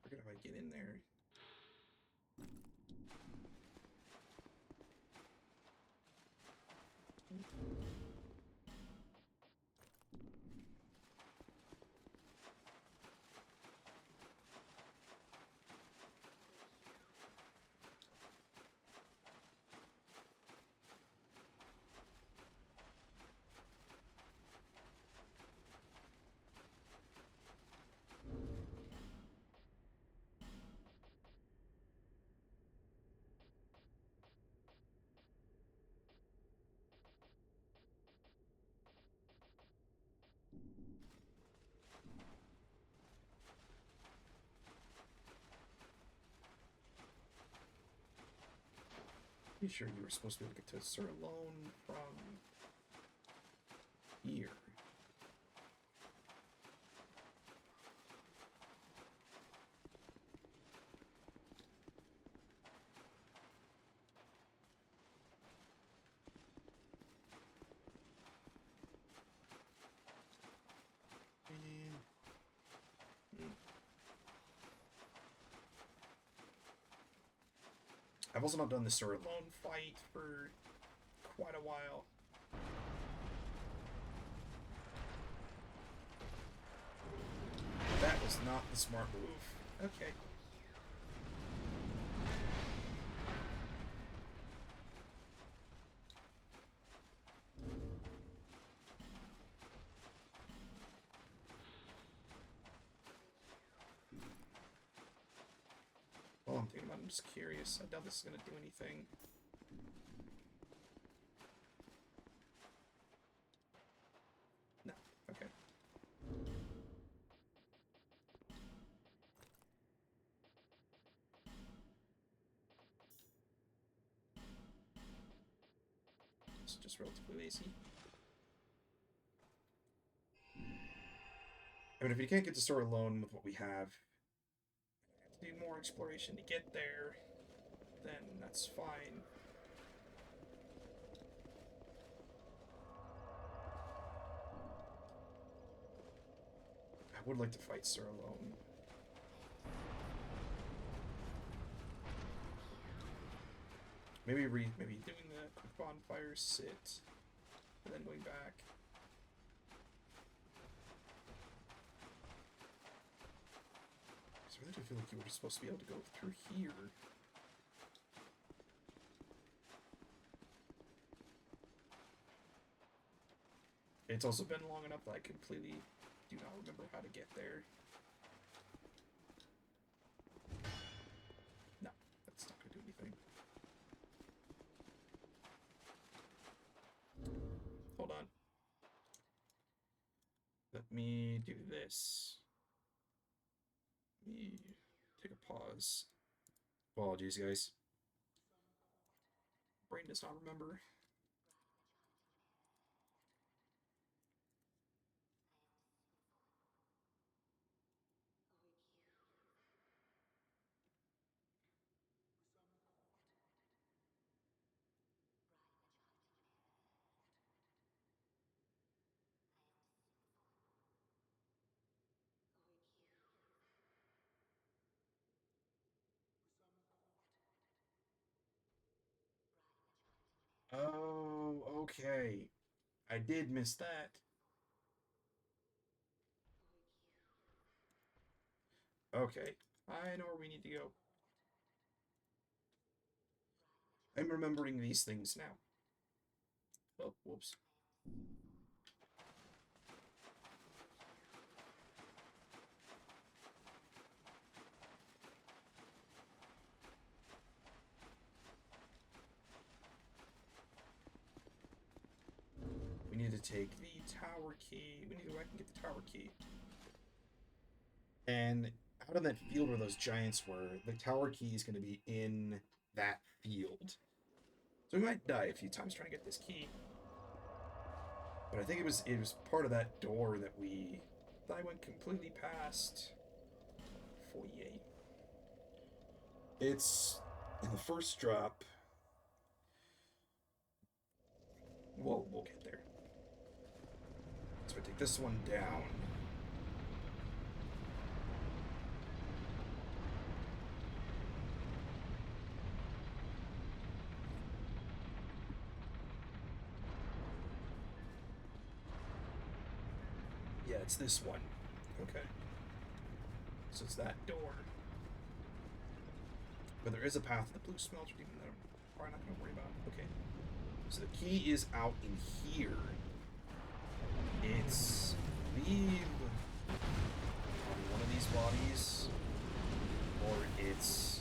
Forget if I get in there. Pretty sure you were supposed to be able to get to Sir Alonne from here. I've also not done the Sir Alone fight for quite a while. That was not the smart move. Okay. Well, I'm thinking about it, I'm just curious. I doubt this is going to do anything. No. Okay. It's just relatively lazy. I mean, if you can't get to Sir Alone with what we have to do more exploration to get there, then that's fine. I would like to fight Sir Alone. Maybe doing the quick bonfire sit, and then going back. I really do feel like you were supposed to be able to go through here. It's also been long enough that I completely do not remember how to get there. No, that's not going to do anything. Hold on. Let me do this. Let me take a pause. Apologies, guys. Brain does not remember. Oh, okay. I did miss that. Okay. I know where we need to go. I'm remembering these things now. Oh, whoops. We need to take the tower key. We need to go back and get the tower key. And out of that field where those giants were, the tower key is going to be in that field. So we might die a few times trying to get this key. But I think it was part of that door that I went completely past. Foyer. It's in the first drop. We'll get there. So I take this one down. Yeah, it's this one. Okay. So it's that door. But there is a path to the blue smelter, even though I'm probably not going to worry about it. Okay. So the key is out in here. It's, I believe, on one of these bodies. Or it's...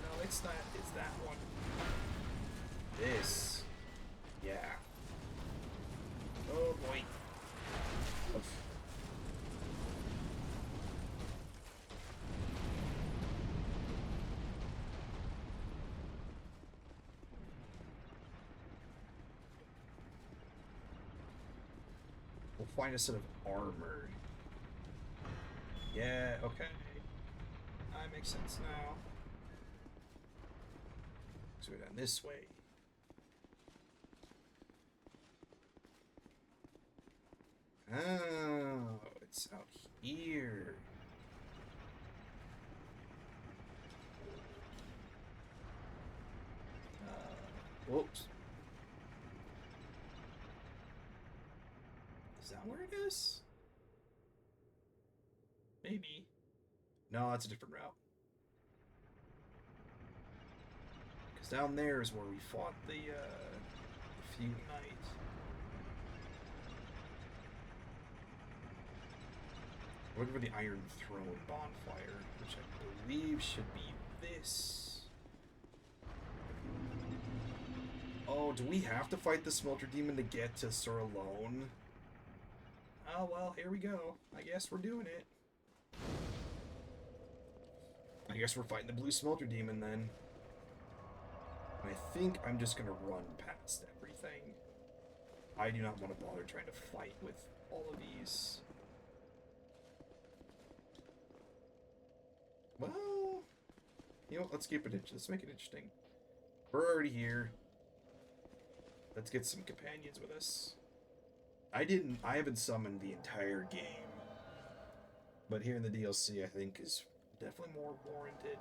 No, it's not. It's that one. This. Yeah. Oh, boy. Oof. We'll find a set of armor. Yeah, okay. That makes sense now. So we're down this way. Oh, it's out here. Whoops. Is that where it is? Maybe. No, that's a different route. Because down there is where we fought the Fume Knight. We're looking for the Iron Throne bonfire, which I believe should be this. Oh, do we have to fight the Smelter Demon to get to Sir Alonne? Oh, well, here we go. I guess we're doing it. I guess we're fighting the Blue Smelter Demon, then. And I think I'm just gonna run past everything. I do not want to bother trying to fight with all of these. Well, you know what? Let's keep it interesting. Let's make it interesting. We're already here. Let's get some companions with us. I haven't summoned the entire game. But here in the DLC, I think is definitely more warranted.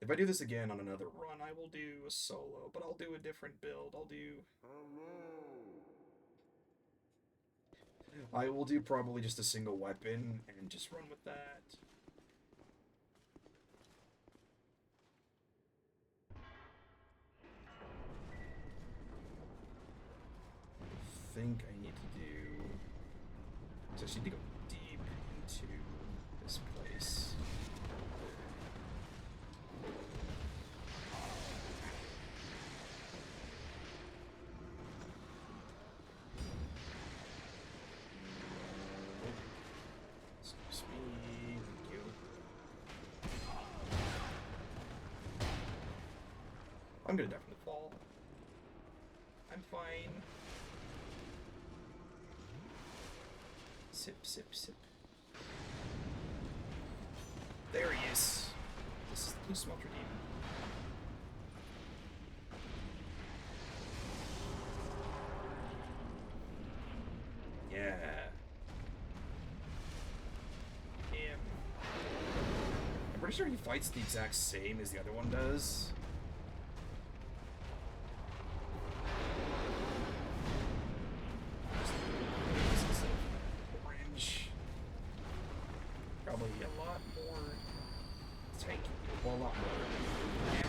If I do this again on another run, I will do a solo, but I'll do a different build. I will do probably just a single weapon and just run with that. I think I need to do... So I just need to go deep into this place. Excuse me, thank you. I'm gonna definitely fall. I'm fine. Sip, sip, sip. There he is. This is the Blue Smelter Demon. Yeah. Him. I'm pretty sure he fights the exact same as the other one does. Probably a lot more tanky, well, a lot more damage.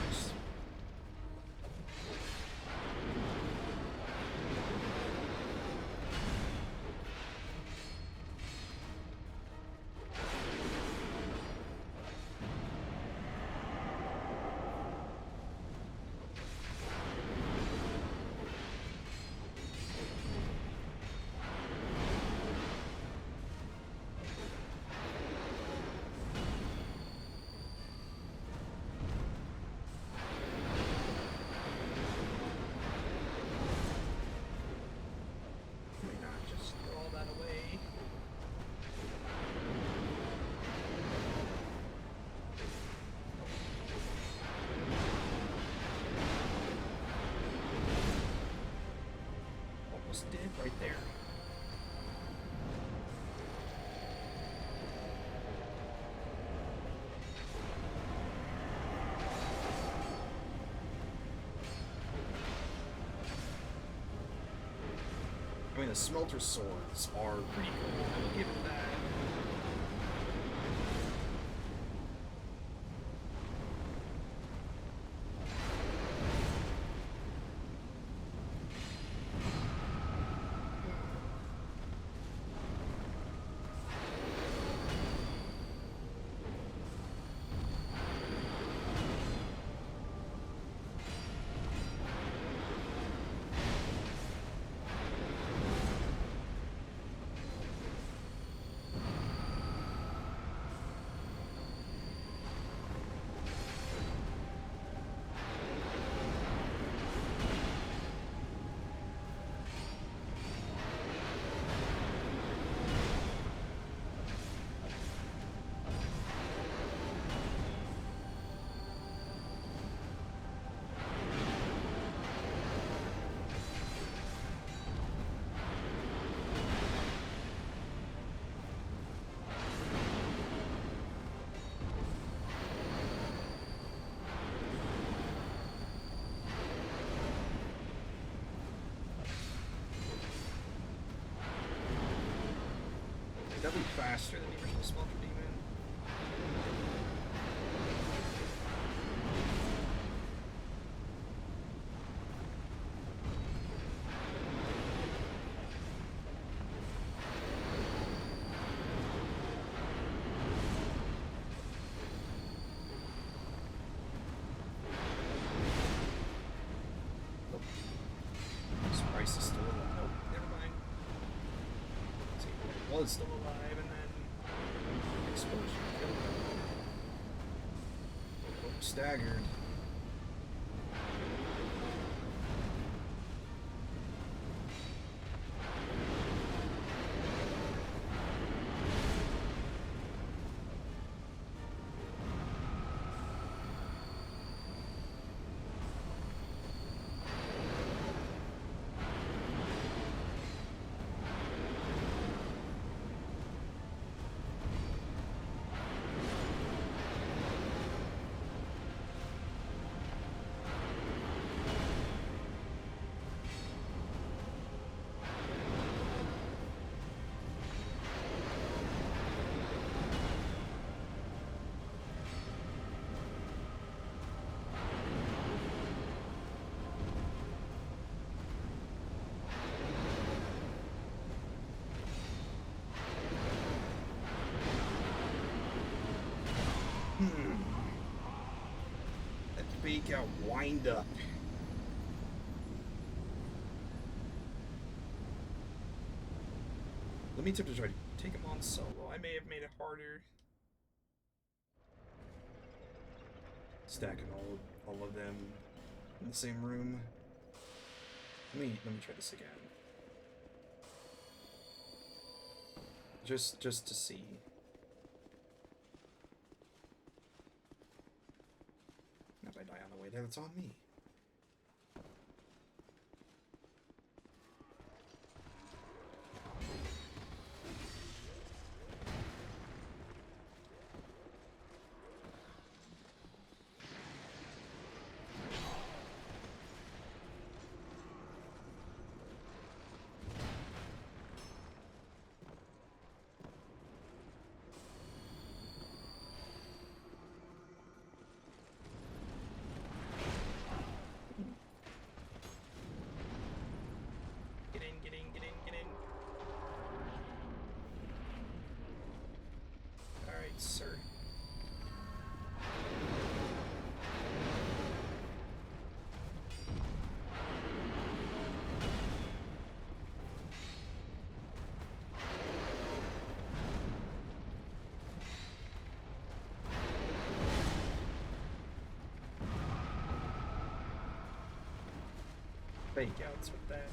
Did right there. I mean, the Smelter swords are pretty cool. I'll give it that. Definitely faster than the original Smelter Demon. Price is still alive. Oh, never mind. See, it was still alive, and then explosion killed him. Oh, staggered. That fake out wind up. Let me attempt to try to take him on solo. I may have made it harder. Stacking all of them in the same room. Let me try this again. Just to see. If I die on the way there, that's on me. Get in. Alright, sir. Fake outs with that.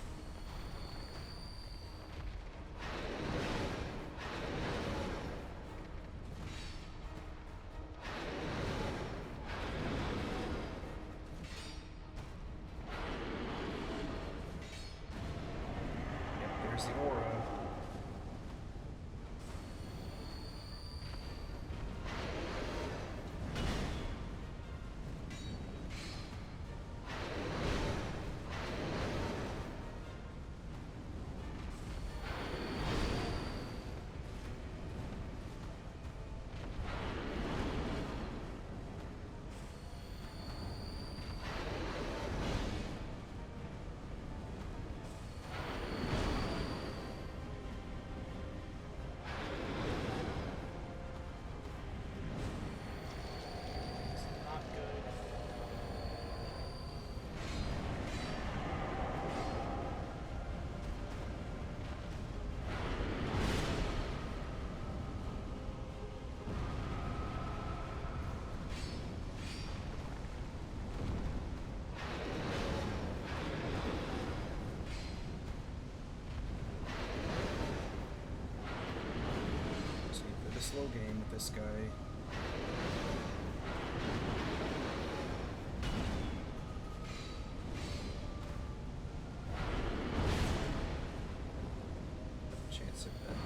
There's the aura. Slow game with this guy. Chance of that.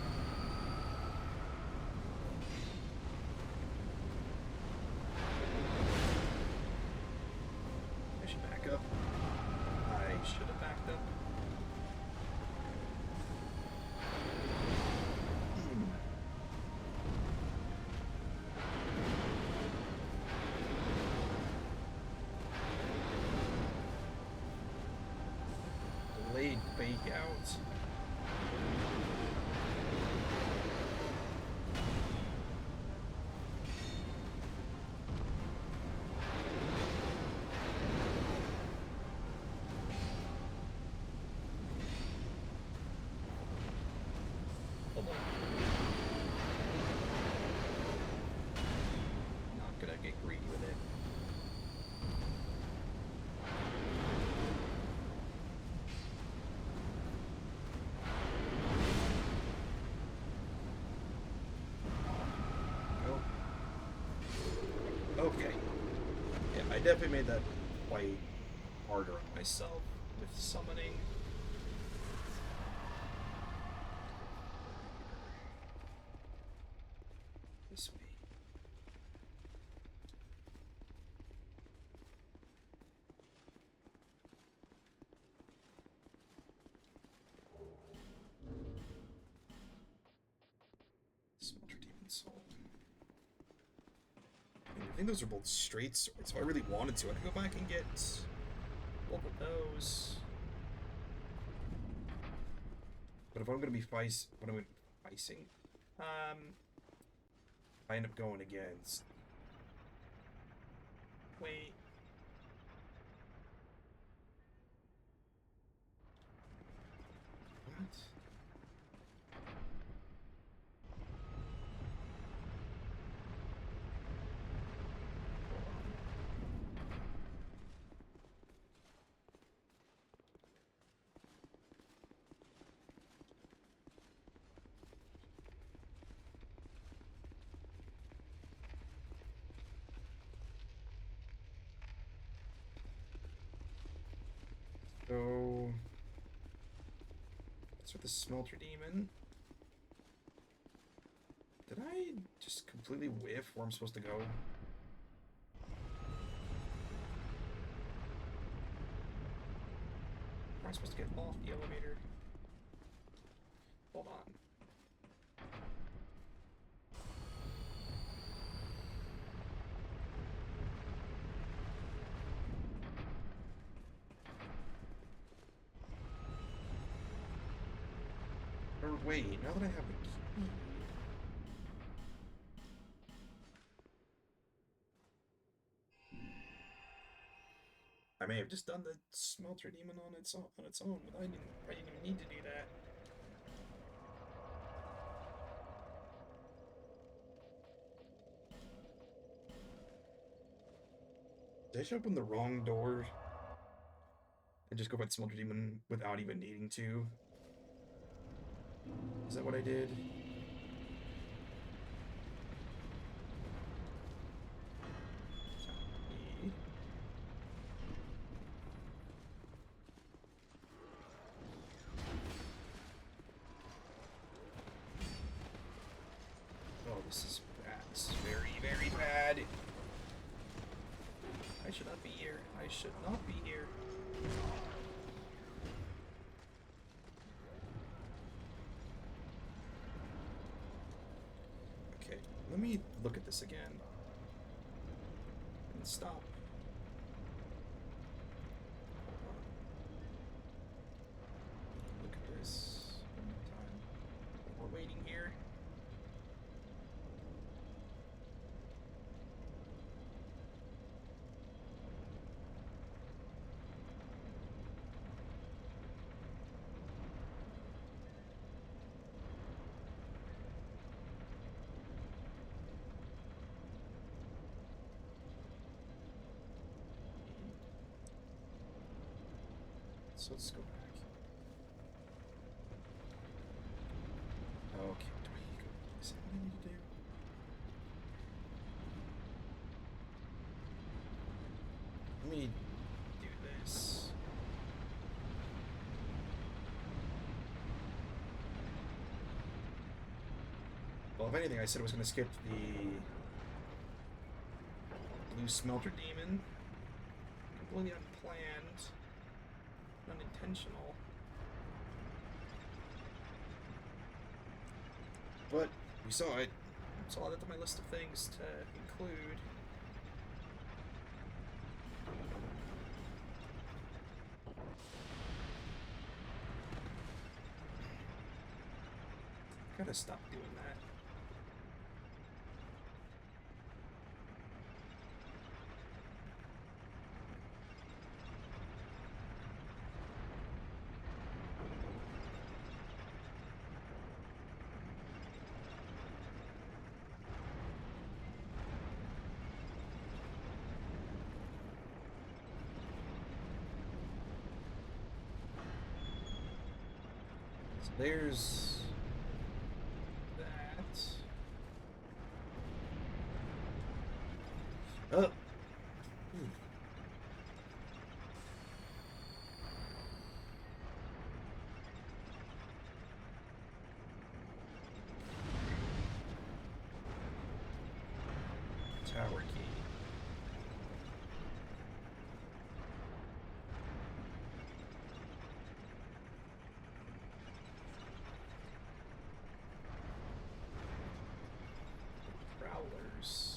I should back up. I should have backed up. out. Oh boy. Not gonna get greedy with it. Okay. Yeah, I definitely made that quite harder on myself with summoning. This way. Smelter Demon Soul. I think those are both straight swords. If I really wanted to, I could go back and get both of those. But if I'm gonna be facing, I end up going against. Wait. What? So that's with the Smelter Demon. Did I just completely whiff where I'm supposed to go? Where am I supposed to get off the elevator? Hold on. Or wait, now that I have the key. I may have just done the Smelter Demon on its own, but I didn't even need to do that. Did I just open the wrong door? And just go fight the Smelter Demon without even needing to? Is that what I did? Oh, this is bad. This is very, very bad. I should not be here. I should not be here. Okay, let me look at this again. And stop. Look at this one more time. We're waiting here. So let's go back. Okay, do I go? Is that what I need to do? Let me do this. Well, if anything, I said I was going to skip the blue Smelter Demon. Completely unplanned. Unintentional. But we saw it. So I'll add that to my list of things to include. gotta stop doing that. So there's that. Oh. Tower key. Prowlers.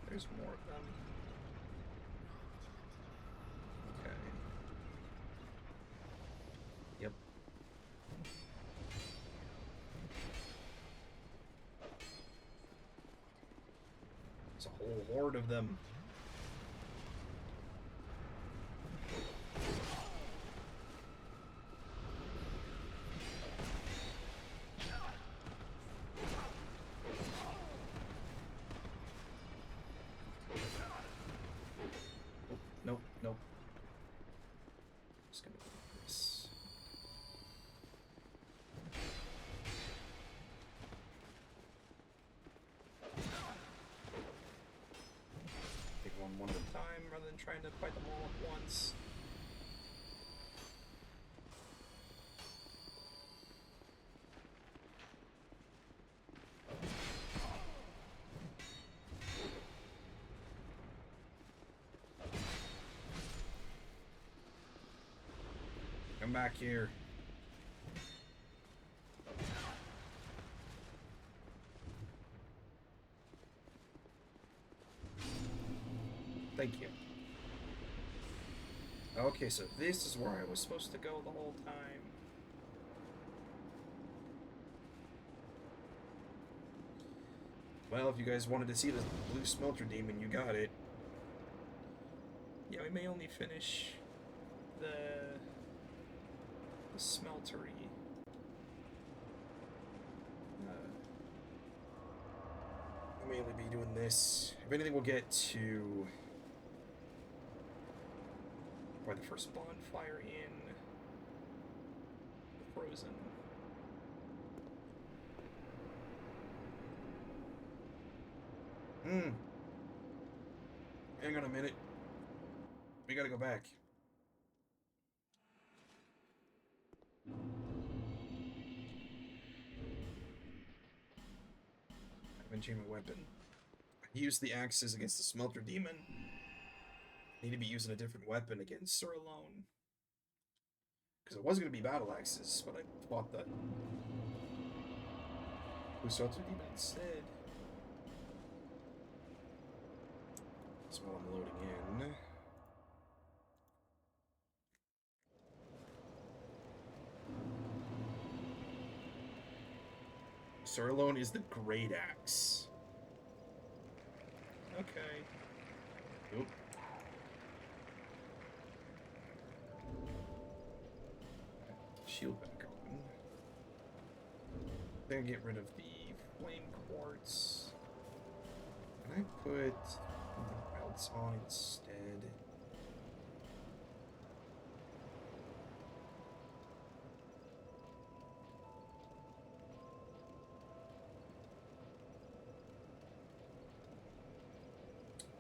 There's more of them. Okay. Yep. It's a whole horde of them. Nope, nope. Just gonna do this. Take one at a time rather than trying to fight them all at once. Come back here. Thank you. Okay, so this is where I was supposed to go the whole time. Well, if you guys wanted to see the blue smelter demon, you got it. Yeah, we may only finish the smeltery. We'll mainly be doing this. If anything, we'll get to probably the first bonfire in the Frozen. Hang on a minute. We gotta go back. I haven't changed my weapon. I used the axes against the Smelter Demon. I need to be using a different weapon against Sir Alonne. Because it was going to be battle axes, but I thought that we Smelter Demon instead. So while I'm loading in. Sir Alonne is the Greataxe. Okay. Oop. Shield back on. Then get rid of the flame quartz. Can I put something else on instead?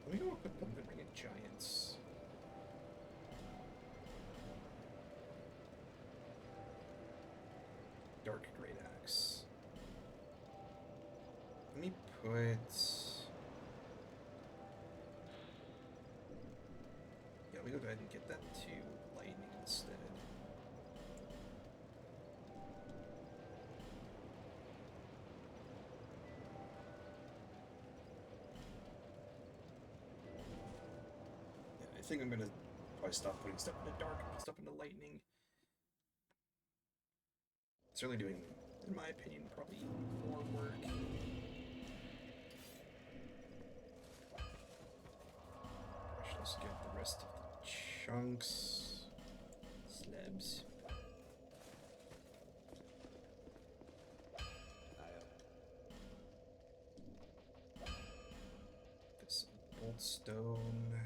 Let me go equip them to bring in giants. Dark Greataxe. Let me put... Yeah, we go ahead and get that to lightning. instead. Yeah, I think I'm gonna probably stop putting stuff into dark and put stuff into lightning. Certainly doing, in my opinion, probably more work. Let's get the rest of the chunks. Slabs. This bolt stone.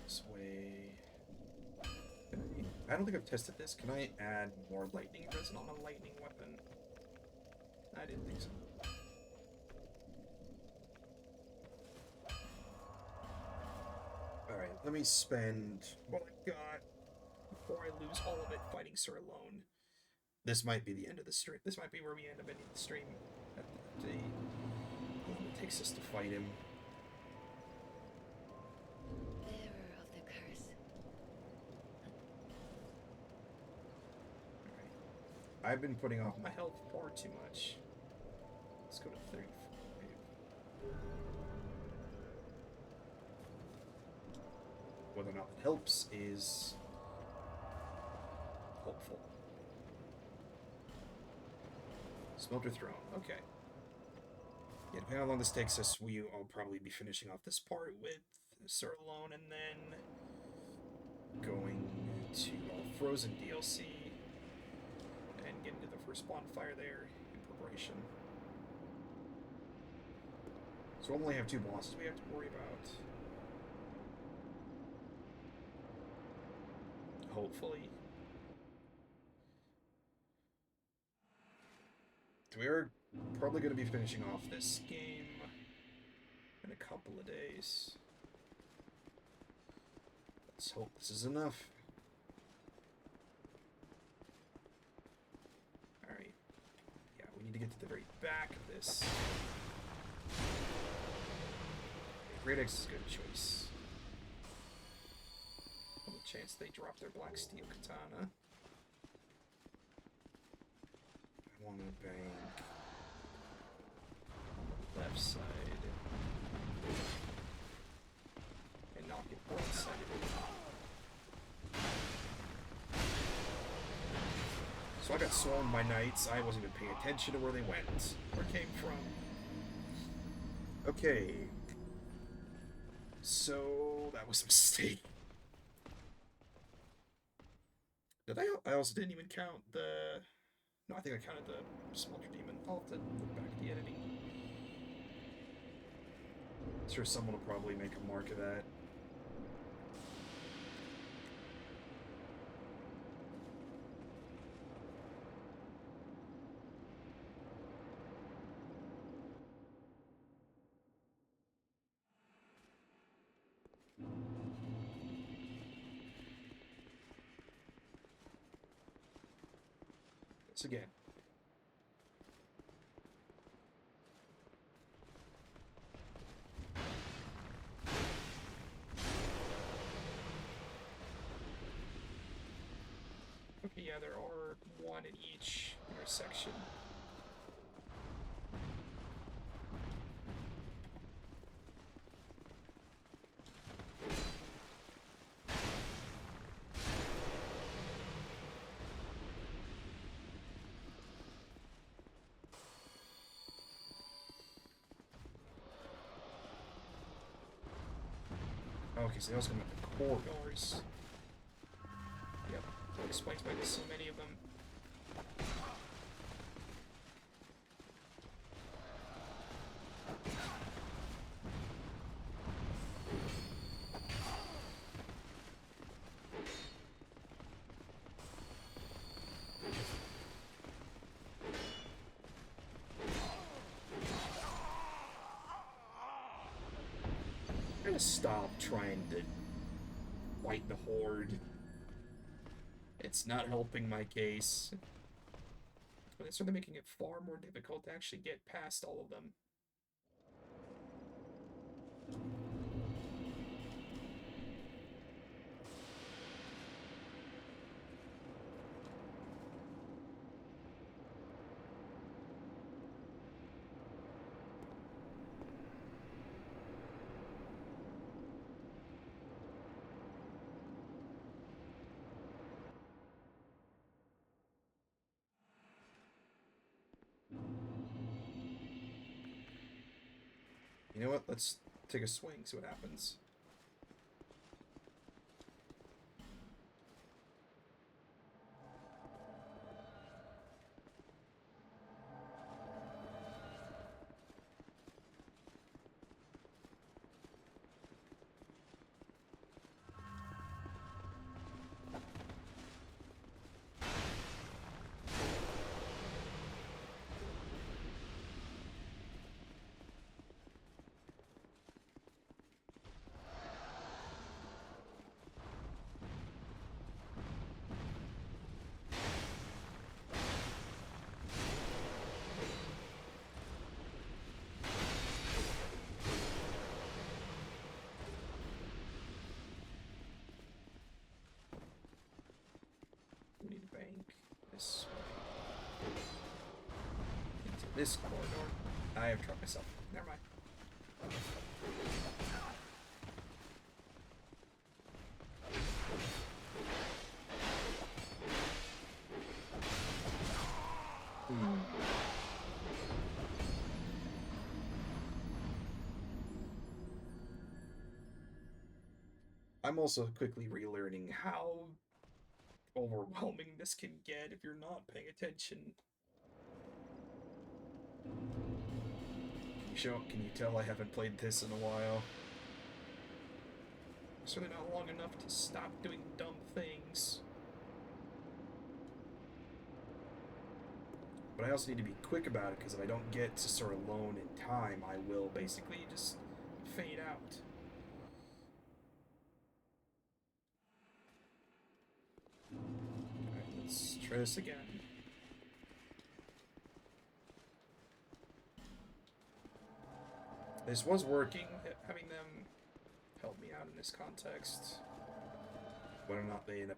This way. I don't think I've tested this. Can I add more lightning resin on a lightning weapon? I didn't think so. Alright, let me spend what I've got before I lose all of it fighting Sir Alonne. This might be the end of the stream. This might be where we end up ending the stream at the it takes us to fight him. I've been putting off my health far too much. Let's go to 35. Whether or not it helps is hopeful. Smelter throne. Okay. Yeah, depending on how long this takes us, I'll probably be finishing off this part with Sir Alonne and then going to Frozen DLC. Get into the first bonfire there in preparation. So we'll only have 2 bosses we have to worry about. Hopefully. We are probably going to be finishing off this game in a couple of days. Let's hope this is enough. To get to the very back of this. Greataxes is a good choice. On the chance they drop their black steel katana. I want to bank on the left side and not get blindsided. So I got swarmed by knights. I wasn't even paying attention to where they went or came from. Okay. So that was a mistake. Did I also didn't even count the... No, I think I counted the Smelter Demon. I'll have to look back at the editing. I'm sure someone will probably make a mark of that. Again. Okay, yeah, there are 1 in each intersection. Okay, so they also come with the corridors. Yep, that explains why there's so many of them. Stop trying to fight the horde. It's not helping my case. But it's really making it far more difficult to actually get past all of them. You know what? Let's take a swing, see what happens. We need to bank this way. Into this corridor. I have trapped myself. Never mind. I'm also quickly relearning how overwhelming this can get if you're not paying attention. Can you tell I haven't played this in a while? Certainly not long enough to stop doing dumb things. But I also need to be quick about it, because if I don't get to Sir Alonne in time, I will basically just fade out. Alright, let's try this again. This was working, having them help me out in this context. Whether or not they end up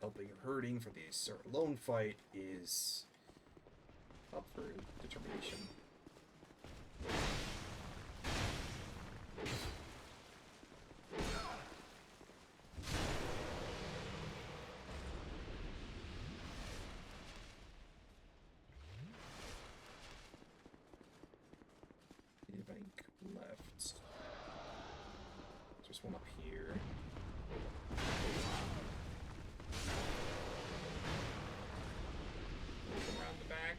helping or hurting for the Sir Alonne fight is up for determination. Need a bank left. There's one up here. Around the back.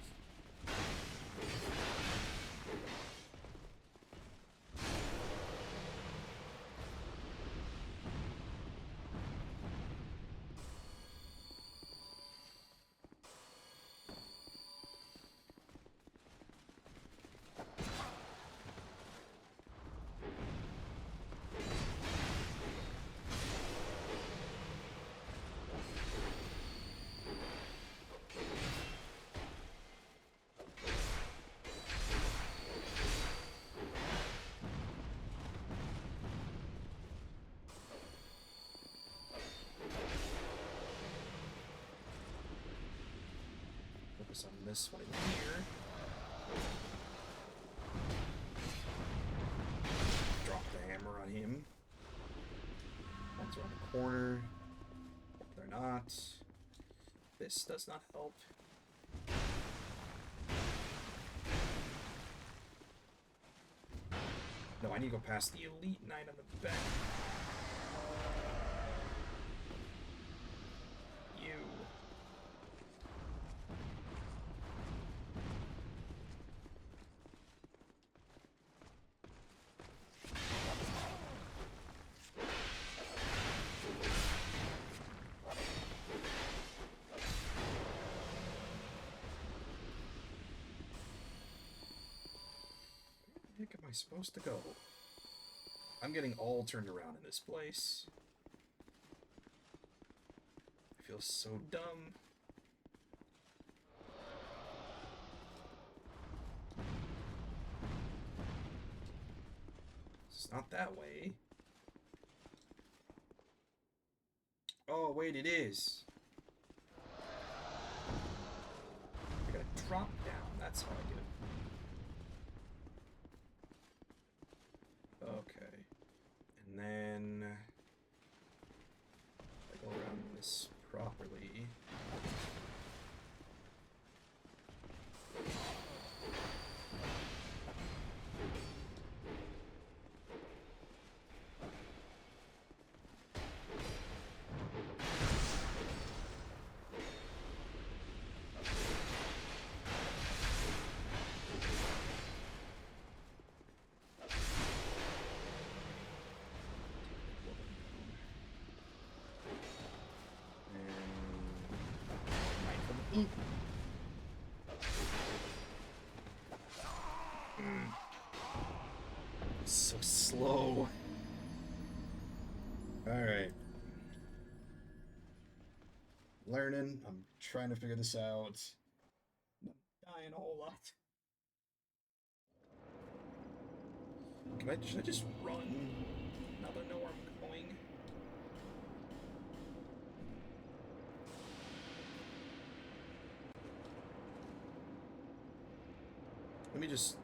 Focus on this one here. Drop the hammer on him. One's around the corner. They're not. This does not help. No, I need to go past the elite knight on the back. You. Where the heck am I supposed to go? I'm getting all turned around in this place. feels so dumb. It's not that way. Oh, wait, it is. I gotta drop down. That's how I do it. Okay. And then I go around this properly. So slow. Alright. Learning. I'm trying to figure this out. I'm dying a whole lot. Should I just run? Now that I know where I'm going.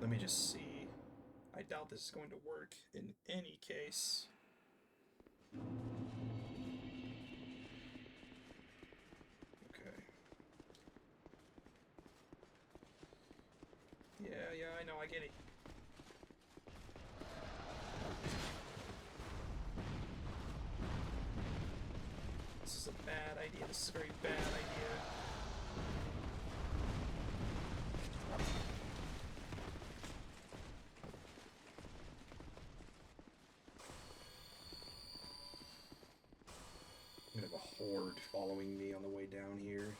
Let me just see. I doubt this is going to work in any case. Okay. Yeah, I know, I get it. This is a bad idea. This is a very bad idea. I'm gonna have a horde following me on the way down here.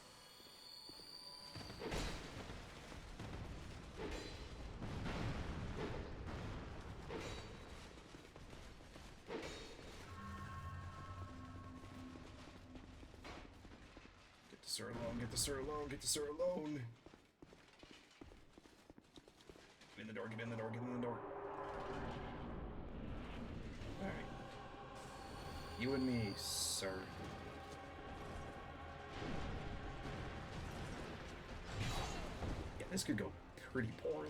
Get to Sir Alone, get to Sir Alone, get to Sir Alone! Get in the door, get in the door, get in the door. Alright. You and me, sir. Yeah, this could go pretty poorly.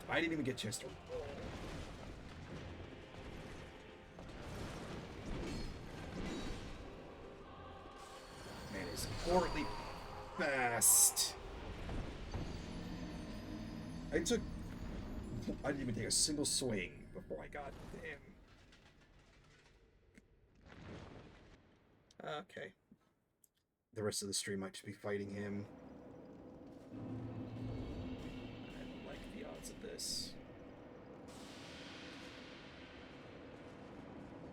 I didn't even get a chance to roll. Man, it's horribly fast. I didn't even take a single swing before I got to him. Okay. The rest of the stream might just be fighting him. I don't like the odds of this.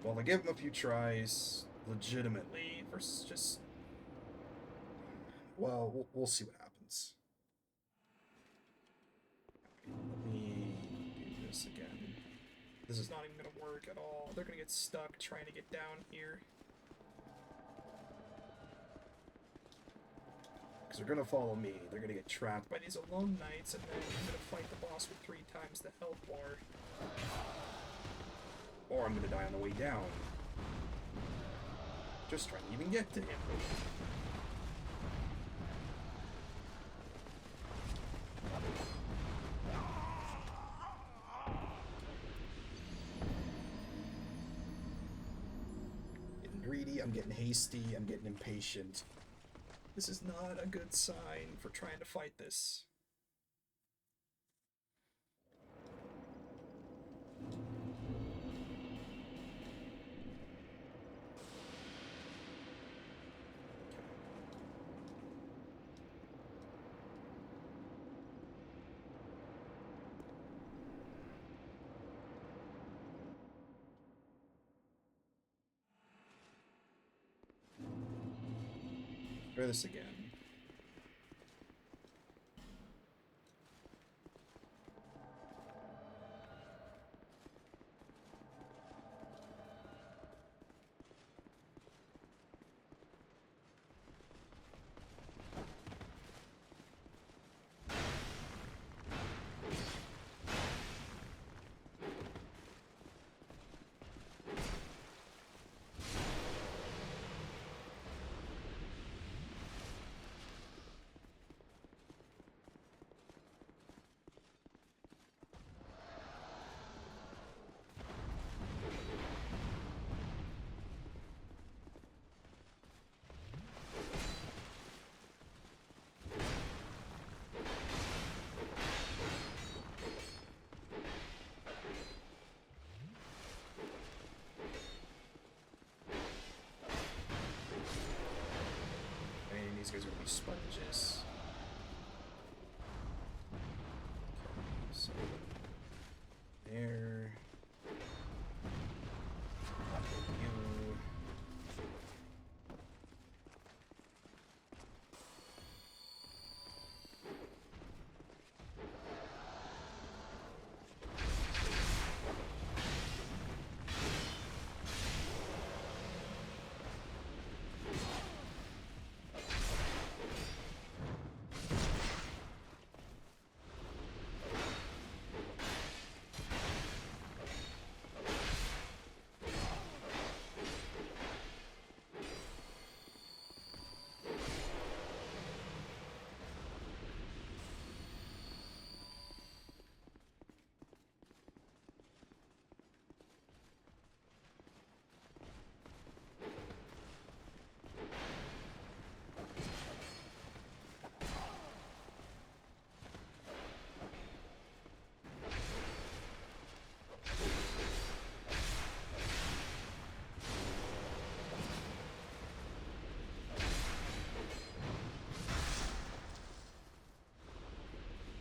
Well, I give him a few tries, legitimately, versus just... Well, we'll see what happens. Let me do this again. This is not even going to work at all. They're going to get stuck trying to get down here. Because they're going to follow me. They're going to get trapped by these Alonne knights, and then I'm going to fight the boss with 3 times the health bar. Or I'm going to die on the way down. Just trying to even get to him. Getting greedy, I'm getting hasty, I'm getting impatient. This is not a good sign for trying to fight this. Try this again. these guys are gonna be sponges. Okay, so there. You.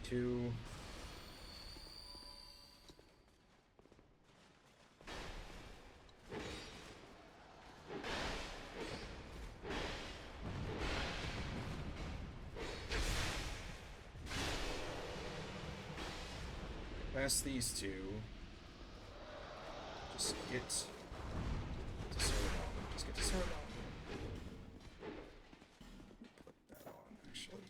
Two. Past these two. Just get to Celadon. Just get to Celadon. Put that on, actually.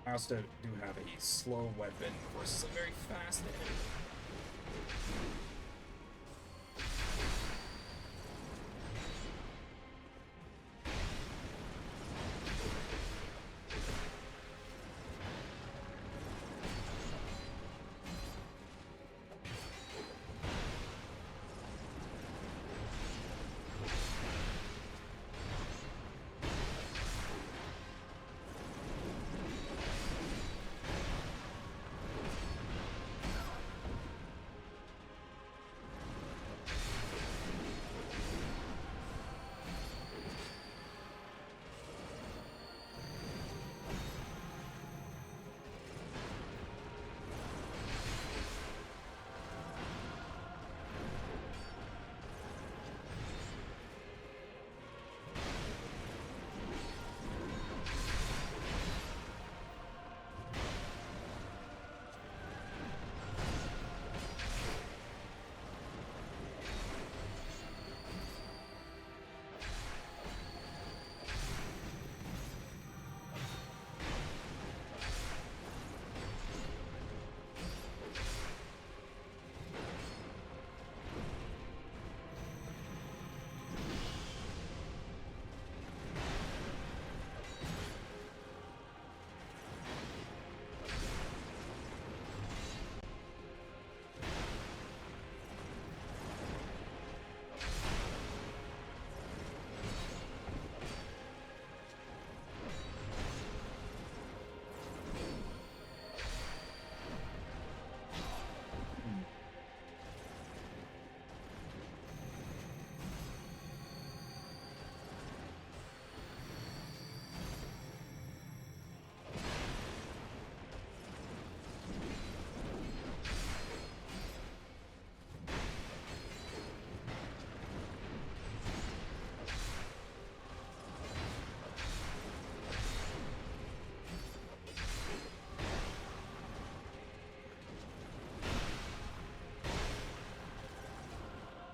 I also do have a slow weapon versus a very fast enemy.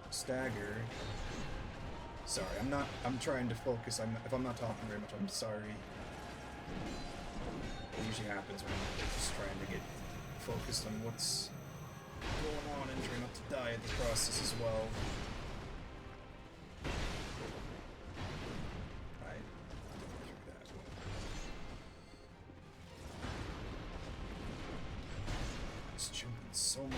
Stagger. Sorry, I'm trying to focus. If I'm not talking very much, I'm sorry. It usually happens when I'm just trying to get focused on what's going on and try not to die in the process as well. It's jumping so much.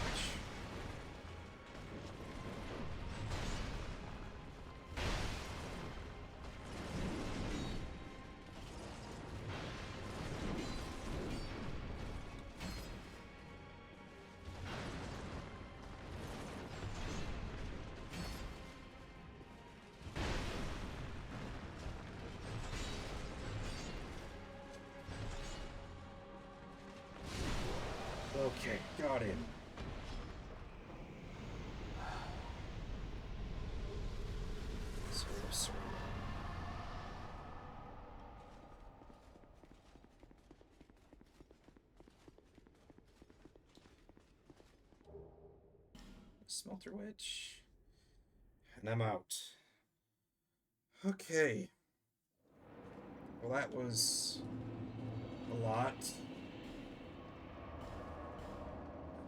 Okay, got him. Sorry. Smelter witch. And I'm out. Okay. Well, that was a lot.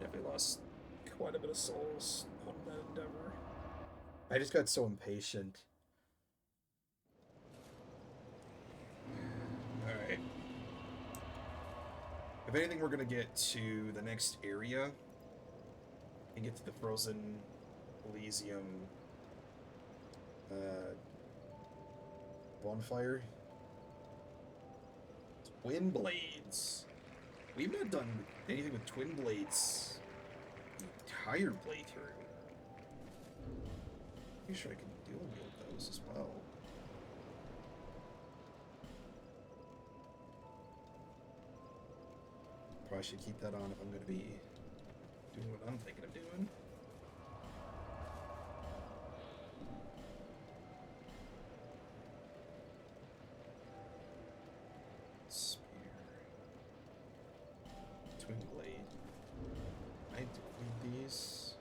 Definitely lost quite a bit of souls on that endeavor. I just got so impatient. Alright. If anything, we're gonna get to the next area and get to the frozen Elysium bonfire. Twin blades. We've not done anything with twin blades the entire playthrough. Pretty sure I can dual wield those as well. Probably should keep that on if I'm going to be doing what I'm thinking of doing. Twin blade. I do need these.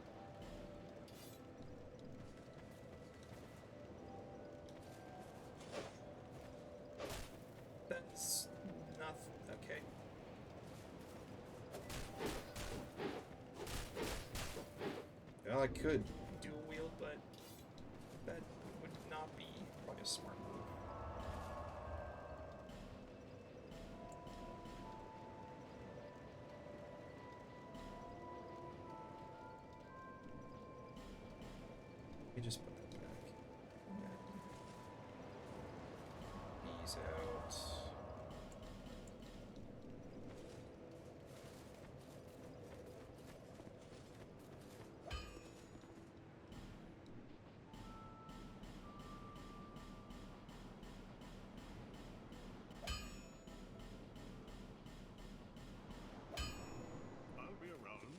That's nothing. Okay. Well, I could dual wield, but that would not be probably a smart move. Let me just put that back. These out. I'll be around.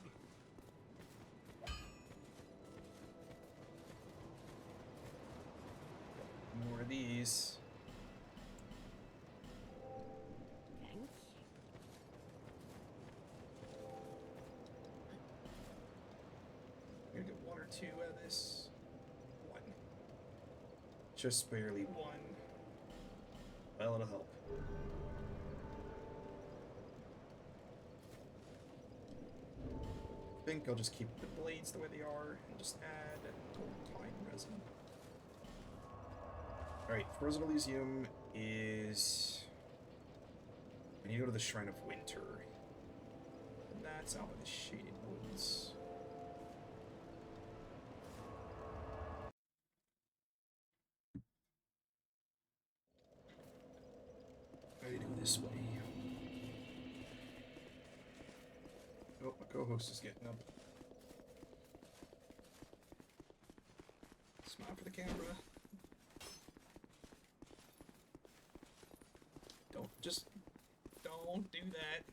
More of these. Thanks. I'm gonna get one or two out of this. One. Just barely one. Well, it'll help. I think I'll just keep the blades the way they are and just add time resin. Alright, Frozen Elysium is... I need to go to the Shrine of Winter. And that's out by the Shaded Woods. I need to go this way. Oh, my co-host is getting up. Smile for the camera. Don't do that.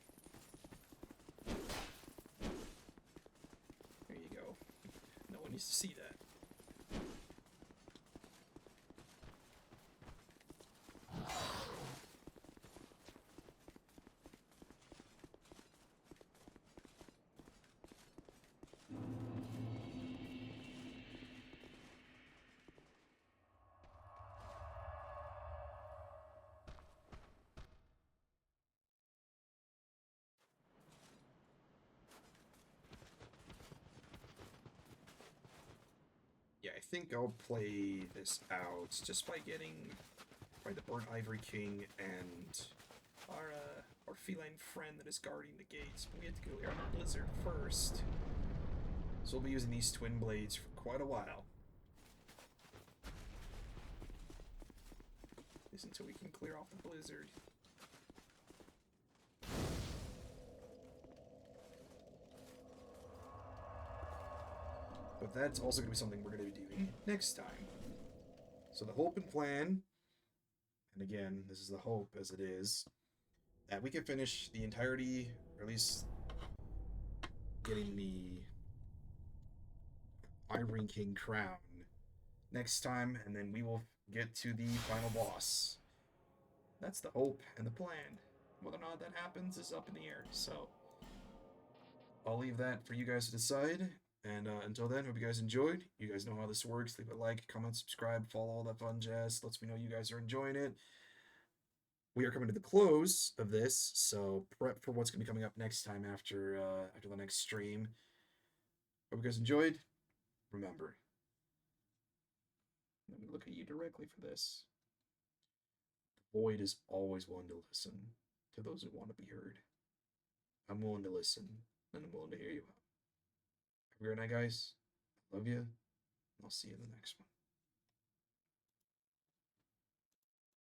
There you go. No one needs to see that. Yeah, I think I'll play this out just by getting the Burnt Ivory King and our feline friend that is guarding the gates. But we have to go air the blizzard first. So we'll be using these twin blades for quite a while. At least until we can clear off the blizzard. But that's also going to be something we're going to be doing next time. So the hope and plan, and again, this is the hope as it is, that we can finish the entirety, or at least getting the Ivory King crown next time, and then we will get to the final boss. That's the hope and the plan. Whether or not that happens is up in the air, so I'll leave that for you guys to decide. And until then, hope you guys enjoyed. You guys know how this works. Leave a like, comment, subscribe, follow, all that fun jazz. Lets me know you guys are enjoying it. We are coming to the close of this, so prep for what's going to be coming up next time after the next stream. Hope you guys enjoyed. Remember, let me look at you directly for this. The void is always willing to listen to those who want to be heard. I'm willing to listen, and I'm willing to hear you out. Have a great night, guys. Love you. I'll see you in the next one.